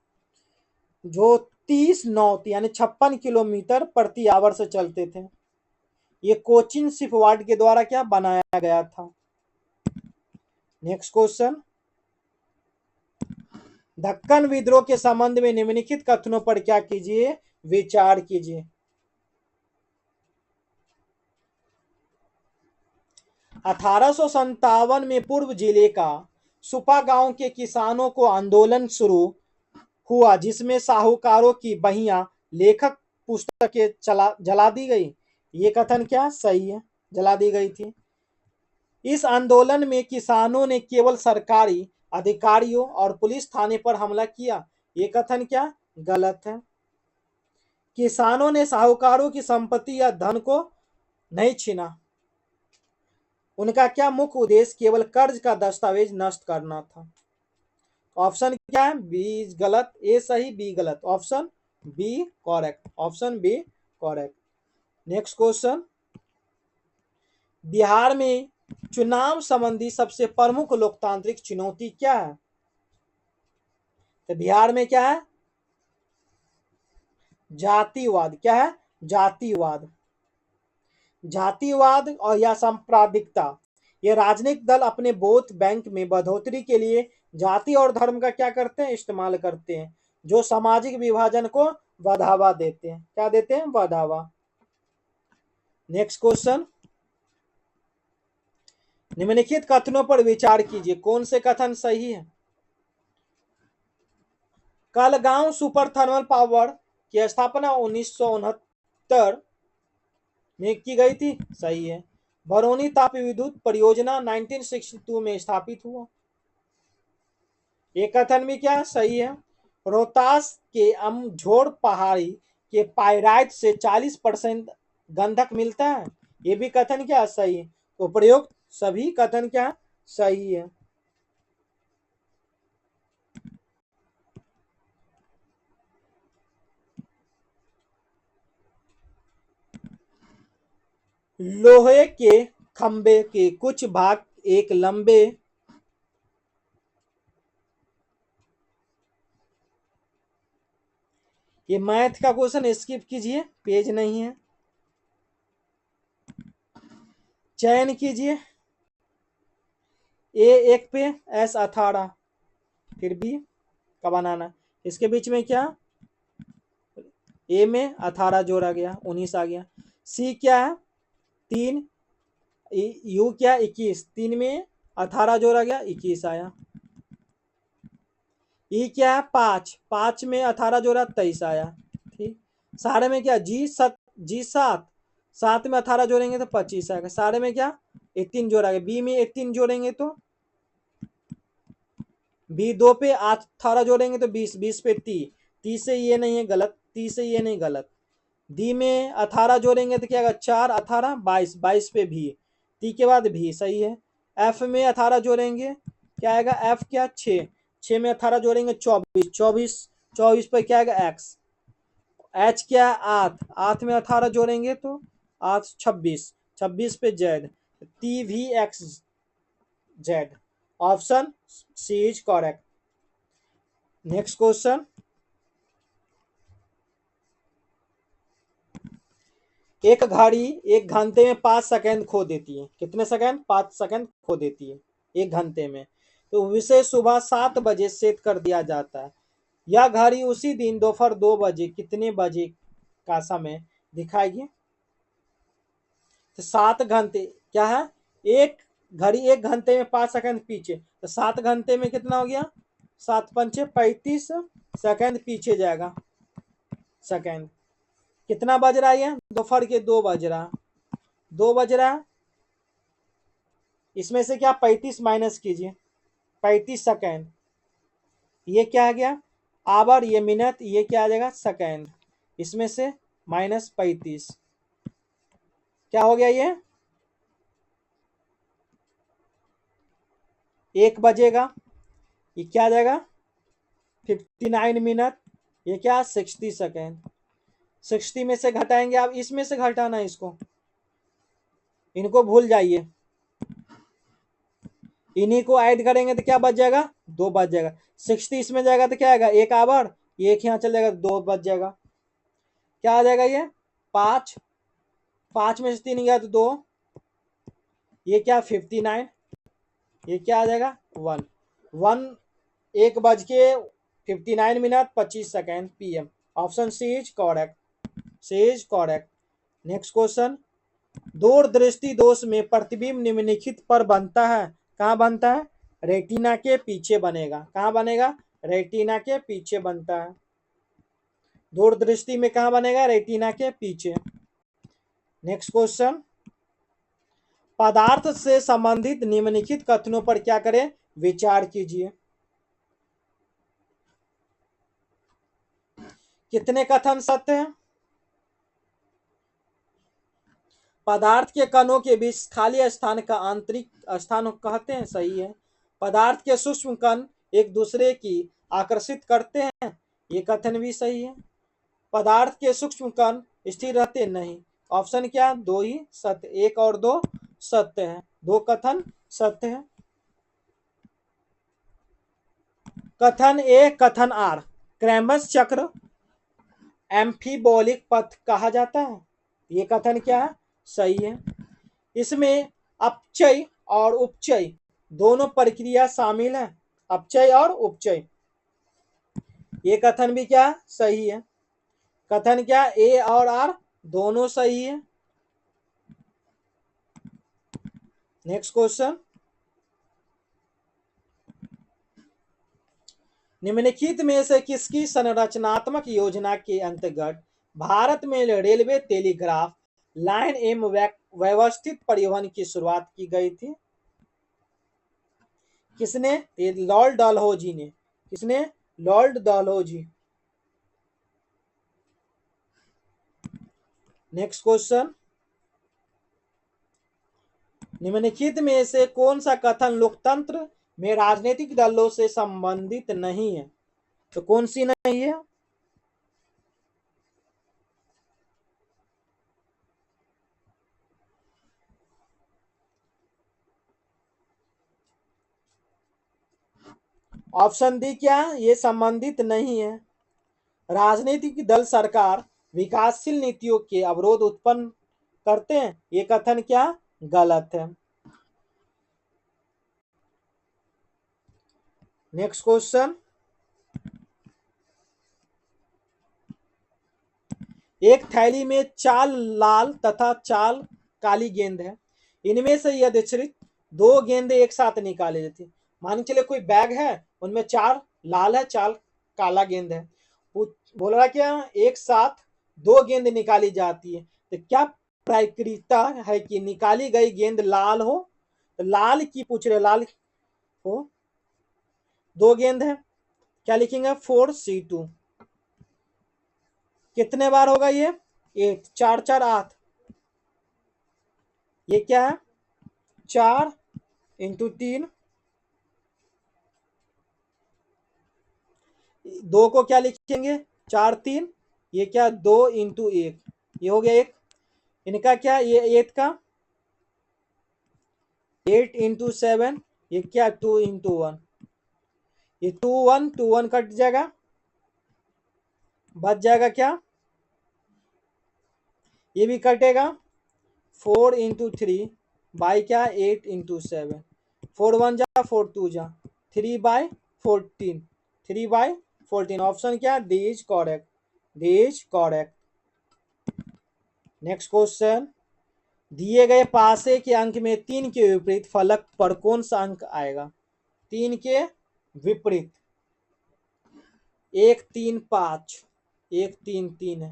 Speaker 1: जो 30 नॉट यानी 56 किलोमीटर प्रति आवर से चलते थे। ये कोचिन शिपयार्ड के द्वारा क्या बनाया गया था। नेक्स्ट क्वेश्चन, दक्कन विद्रोह के संबंध में निम्नलिखित कथनों पर क्या कीजिए, विचार कीजिए। 1857 में पूर्व जिले का सुपा गांव के किसानों को आंदोलन शुरू हुआ, जिसमें साहूकारों की बहियां लेखक पुस्तकें जला दी गई। ये कथन क्या सही है, जला दी गई थी। इस आंदोलन में किसानों ने केवल सरकारी अधिकारियों और पुलिस थाने पर हमला किया। ये कथन क्या गलत है। किसानों ने साहूकारों की संपत्ति या धन को नहीं छीना। उनका क्या मुख्य उद्देश्य केवल कर्ज का दस्तावेज नष्ट करना था। ऑप्शन क्या है, बी गलत, ए सही बी गलत, option B correct, option B correct. Next question, Bihar में चुनाव संबंधी सबसे प्रमुख लोकतांत्रिक चुनौती क्या है? तो बिहार में क्या है, जातिवाद। क्या है, जातिवाद, जातिवाद और या सांप्रदायिकता। ये राजनीतिक दल अपने वोट बैंक में बढ़ोतरी के लिए जाति और धर्म का क्या करते हैं, इस्तेमाल करते हैं, जो सामाजिक विभाजन को बढ़ावा देते हैं। क्या देते हैं, बढ़ावा। नेक्स्ट क्वेश्चन, निम्नलिखित कथनों पर विचार कीजिए, कौन से कथन सही है। कलगांव सुपर थर्मल पावर की स्थापना 1969 में की गई थी, सही है। बरौनी ताप विद्युत परियोजना 1962 में स्थापित हुआ। ये कथन भी क्या सही है। रोहतास के अमझोर पहाड़ी के पाइराइट से 40% गंधक मिलता है। ये भी कथन क्या सही है। तो प्रयुक्त सभी कथन क्या सही है। लोहे के खंबे के कुछ भाग एक लंबे ये मैथ का क्वेश्चन स्किप कीजिए, पेज नहीं है। चयन कीजिए, ए 1 पे एस 18, फिर बी का बनाना। इसके बीच में क्या, ए में 18 जोड़ा गया, 19 आ गया। सी क्या है 3, यू क्या 21, 3 में 18 जोड़ा गया 21 आया। ई क्या है 5, 5 में 18 जोड़ा 23 आया। ठीक, सारे में क्या जी 7, 7 में 18 जोड़ेंगे तो 25 आएगा। सारे में क्या 18 जोड़ा गया। बी में 18 जोड़ेंगे तो बी 2 पे 18 जोड़ेंगे तो 20, 20 पे 30, 30 से ये नहीं है गलत, 30 से ये नहीं गलत। डी में 18 जोड़ेंगे तो क्या आएगा 4 18 22, 22 पे भी, टी के बाद भी सही है। एफ में 18 जोड़ेंगे क्या आएगा, एफ क्या 6, 6 में 18 जोड़ेंगे 24, 24, 24 पे क्या आएगा एक्स। एच क्या 8, 8 में 18 जोड़ेंगे तो 8 26, 26 पे जेड, टी भी X Z, option C is correct. Next question, एक घड़ी 1 घंटे में 5 सेकंड खो देती है। कितने सेकंड? 5 सेकंड खो देती है 1 घंटे में। तो इसे सुबह 7 बजे सेट कर दिया जाता है। यह घड़ी उसी दिन दोपहर 2 बजे कितने बजे का समय दिखाएगी? तो 7 घंटे क्या है? एक घड़ी 1 घंटे में 5 सेकंड पीछे, तो 7 घंटे में कितना हो गया? 7 पंचे 35 सेकंड पीछे जाएगा। सेकंड कितना बज रहा है? ये दोपहर के 2 बज रहा, 2 बज रहा। इसमें से क्या 35 माइनस कीजिए, 35 सेकंड। ये क्या आ गया? आवर, ये मिनट, ये क्या आ जाएगा? सेकंड। इसमें से -35 क्या हो गया? ये 1 बजेगा। ये क्या आ जाएगा? 59 मिनट। ये क्या? 60 सेकेंड। 60 में से घटाएंगे आप, इसमें से घटाना है इसको, इनको भूल जाइए। इन्हीं को ऐड करेंगे तो क्या बच जाएगा? 2 बच जाएगा। 60 इसमें जाएगा तो क्या आएगा? 1 आवर, ये एक यहाँ चल जाएगा, 2 बच जाएगा। क्या आ जाएगा? ये 5, 5 में से 3 गया तो 2, ये क्या 59, ये क्या आ जाएगा? 1, 1, 1 बज के 59 minute 25 second PM। Option C is correct, C is correct. Next question, दूरदृष्टि दोष में प्रतिबिंब निम्नलिखित पर बनता है। कहाँ बनता है? रेटिना के पीछे बनेगा। कहाँ बनेगा? रेटिना के पीछे बनता है। दूरदृष्टि में कहाँ बनेगा? रेटिना के पीछे। नेक्स्ट क्वेश्चन, पदार्थ से संबंधित निम्नलिखित कथनों पर क्या करें? विचार कीजिए। कितने कथन सत्य हैं? पदार्थ के कणों के बीच खाली स्थान का आंतरिक स्थान कहते हैं, सही है। पदार्थ के सूक्ष्म कण एक दूसरे की आकर्षित करते हैं, ये कथन भी सही है। पदार्थ के सूक्ष्म कण स्थिर रहते नहीं। ऑप्शन क्या? 2 ही सत्य, 1 और 2 सत्य है, 2 कथन सत्य है। कथन ए, कथन आर, क्रैमस चक्र एम्फीबोलिक पथ कहा जाता है, ये कथन क्या है? सही है। इसमें अपचय और उपचय दोनों प्रक्रिया शामिल है, अपचय और उपचय, ये कथन भी क्या? सही है। कथन क्या? ए और आर दोनों सही है। नेक्स्ट क्वेश्चन, निम्नलिखित में से किसकी संरचनात्मक योजना के अंतर्गत भारत में रेलवे टेलीग्राफ लाइन एवं व्यवस्थित परिवहन की शुरुआत की गई थी? किसने? ये लॉर्ड डलहौजी ने। किसने? लॉर्ड डलहौजी। नेक्स्ट क्वेश्चन, निम्नलिखित में से कौन सा कथन लोकतंत्र में राजनीतिक दलों से संबंधित नहीं है? तो कौन सी नहीं है? ऑप्शन डी क्या? ये संबंधित नहीं है। राजनीतिक दल सरकार विकासशील नीतियों के अवरोध उत्पन्न करते हैं, ये कथन क्या? गलत है। नेक्स्ट क्वेश्चन, एक थैली में 4 लाल तथा 4 काली गेंद है। इनमें से यदि 2 गेंदें एक साथ निकाली जाती, मान चले कोई बैग है, उनमें 4 लाल है, 4 काला गेंद है। बोल रहा क्या? एक साथ 2 गेंद निकाली जाती है, तो क्या प्रायिकता है कि निकाली गई गेंद लाल हो? तो लाल की पूछ रहे, लाल हो। 2 गेंद है, क्या लिखेंगे? 4C2। कितने बार होगा ये? 8, 4 4 8, ये क्या है? 4 × 3, 2 को क्या लिखेंगे? 4 3, ये क्या? 2 × 1, ये हो गया 1। इनका क्या? ये 8 का 8 × 7, ये क्या? 2 × 1, ये 2 1 2 1 कट जाएगा, बच जाएगा क्या? ये भी कटेगा। 4 इंटू 3 बाई क्या 8 इंटू 7, 4 1 जा 4 2 जा 3/14, 3/14 ऑप्शन क्या D is correct, D is correct. Next question, दिए गए पासे के अंक में 3 के विपरीत फलक पर कौन सा अंक आएगा? 3 के विपरीत 1 3 5, 1 3 3 है,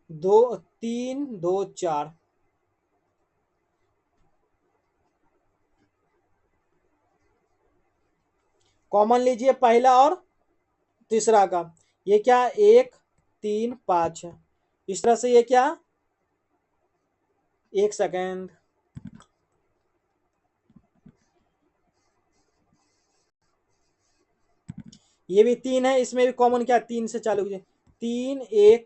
Speaker 1: 2 3 2 4, कॉमन लीजिए पहला और तीसरा का। ये क्या 1 3 5 है, इस तरह से ये क्या, एक सेकेंड, ये भी 3 है, इसमें भी कॉमन क्या 3 से चालू कीजिए, 3 1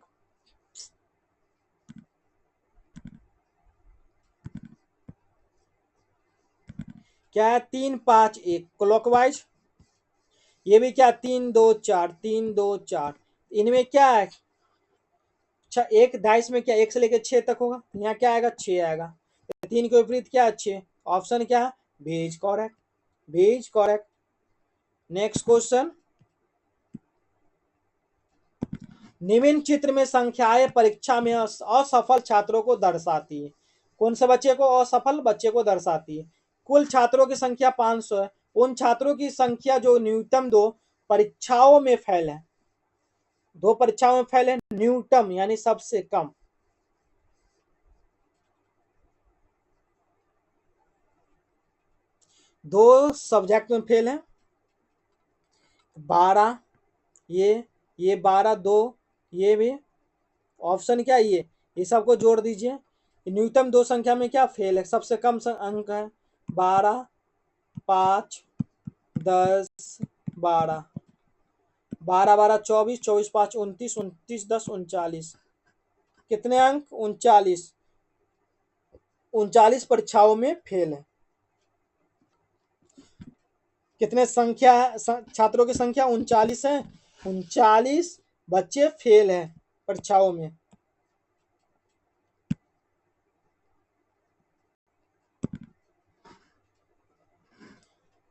Speaker 1: क्या है 3 5 1 क्लॉकवाइज। ये भी क्या 3 2 4, 3 2 4, इनमें क्या है, अच्छा एक डाइस में क्या 1 से लेकर 6 तक होगा, यहाँ क्या आएगा 6 आएगा, 3 के विपरीत क्या 6, ऑप्शन क्या B is correct, B is correct. Next question, निम्न चित्र में संख्याएं परीक्षा में असफल छात्रों को दर्शाती है। कौन से बच्चे को, असफल बच्चे को दर्शाती है। कुल छात्रों की संख्या 500 है, उन छात्रों की संख्या जो न्यूनतम दो परीक्षाओं में फेल है, दो परीक्षाओं में फेल है, न्यूनतम यानी सबसे कम। दो सब्जेक्ट में फेल है, 12, ये 12 2, ये भी ऑप्शन क्या ये सबको जोड़ दीजिए। न्यूनतम दो संख्या में क्या फेल है, सबसे कम अंक है 12 5 10 12, 12 12 24, 24 5 29, 29 10 39, कितने अंक 39, 39 परीक्षाओं में फेल है। कितने संख्या छात्रों की संख्या 39 है, 39 बच्चे फेल हैं परीक्षाओं में।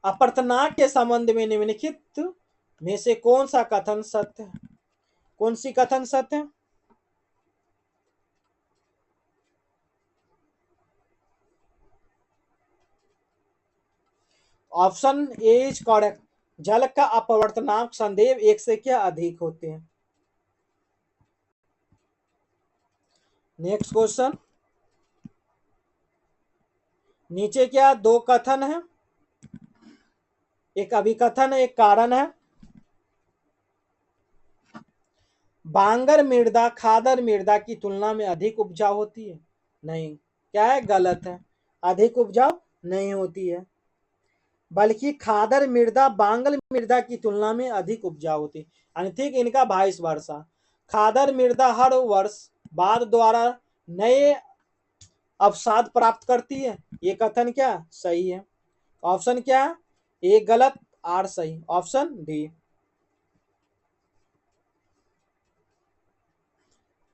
Speaker 1: अपर्तनाक के संबंध में निम्नलिखित में से कौन सा कथन सत्य है, कौन सी कथन सत्य है? ऑप्शन ए इज करेक्ट, जल का अपवर्तनांक संदेव 1 से क्या अधिक होते हैं। नेक्स्ट क्वेश्चन, नीचे क्या दो कथन है, एक अभिकथन एक कारण है। बांगर मृदा खादर मृदा की तुलना में अधिक उपजाऊ होती है, नहीं, क्या है गलत है, अधिक उपजाऊ नहीं होती है, बल्कि खादर मृदा बांगल मृदा की तुलना में अधिक उपजाऊ होती है, यानी ठीक इनका वाइस वर्सा। खादर मृदा हर वर्ष बाद द्वारा नए अवसाद प्राप्त करती है, ये कथन क्या सही है, ऑप्शन क्या ए गलत आर सही, ऑप्शन डी।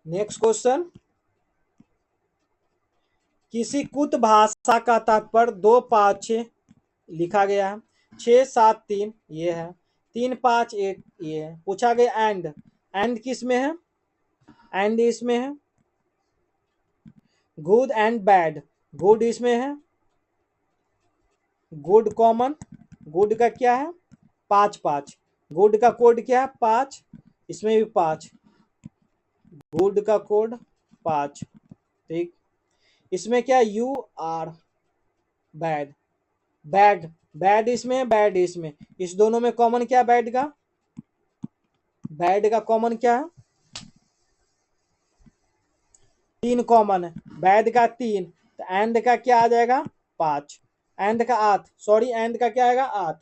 Speaker 1: नेक्स्ट क्वेश्चन, किसी कुत भाषा का तात्पर्य 2 5 6 लिखा गया है, 6 7 3 ये है, 3 5 1 ये है, पूछा गया एंड किस में है, एंड इसमें है, गुड एंड बैड, गुड इसमें है, गुड कॉमन, गुड का क्या है 5 5, गुड का कोड क्या है 5, इसमें भी 5, गुड का कोड 5, ठीक, इसमें क्या U R, bad, bad bad इसमें बैड इसमें, इस दोनों में कॉमन क्या बैड का, बैड का कॉमन क्या है 3 कॉमन है, बैड का 3, तो एंड का क्या आ जाएगा 5, एंड का 8, सॉरी एंड का क्या आएगा 8,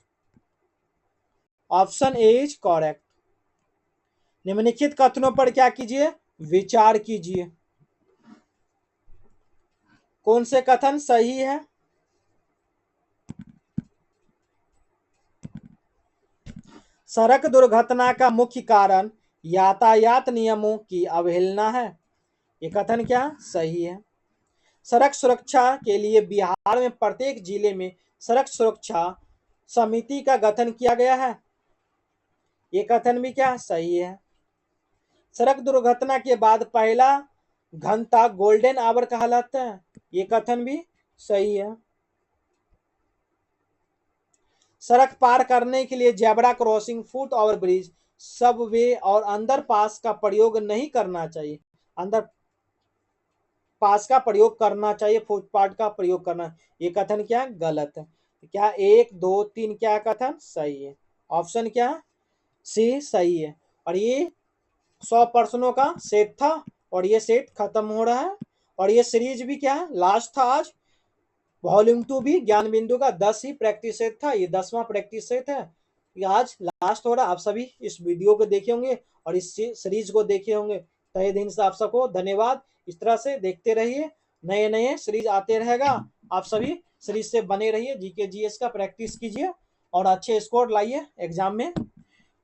Speaker 1: ऑप्शन ए इज करेक्ट। निम्नलिखित कथनों पर क्या कीजिए विचार कीजिए, कौन से कथन सही है। सड़क दुर्घटना का मुख्य कारण यातायात नियमों की अवहेलना है। ये कथन क्या सही है। सड़क सुरक्षा के लिए बिहार में प्रत्येक जिले में सड़क सुरक्षा समिति का गठन किया गया है। ये कथन भी क्या सही है। सड़क दुर्घटना के बाद पहला घंटा गोल्डन आवर कहलाता है। ये कथन भी सही है। सड़क पार करने के लिए zebra crossing, foot over bridge, Subway और अंडरपास का प्रयोग नहीं करना चाहिए। अंडर पास का प्रयोग करना चाहिए, फुटपाथ का प्रयोग करना। ये कथन क्या गलत है। क्या 1 2 3 क्या कथन सही है। ऑप्शन क्या सी सही है। और ये 100 प्रश्नों का सेट था और ये सेट खत्म हो रहा है। और ये सीरीज भी क्या है लास्ट था आज। वॉल्यूम 2 भी ज्ञान बिंदु का 10 ही प्रैक्टिस सेट था, ये 10वां प्रैक्टिस सेट है। ये आज लास्ट हो रहा है। आप सभी इस वीडियो को देखे होंगे और इस सीरीज को देखे होंगे। तहे दिन से आप सबको धन्यवाद। इस तरह से देखते रहिए, नए नए सीरीज आते रहेगा। आप सभी सीरीज से बने रहिए, जीके जीएस का प्रैक्टिस कीजिए और अच्छे स्कोर लाइए एग्जाम में।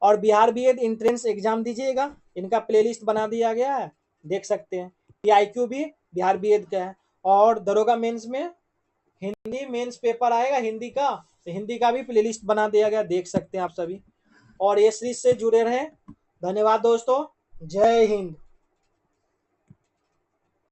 Speaker 1: और बिहार बीएड इंट्रेंस एग्जाम दीजिएगा, इनका प्लेलिस्ट बना दिया गया है, देख सकते हैं। पीआईक्यू भी बिहार बीएड का है। और दरोगा मेंस में हिंदी मेंस पेपर आएगा हिंदी का, तो हिंदी का भी प्लेलिस्ट बना दिया गया, देख सकते हैं आप सभी। और ये सीरीज से जुड़े रहें। धन्यवाद दोस्तों, जय हिंद।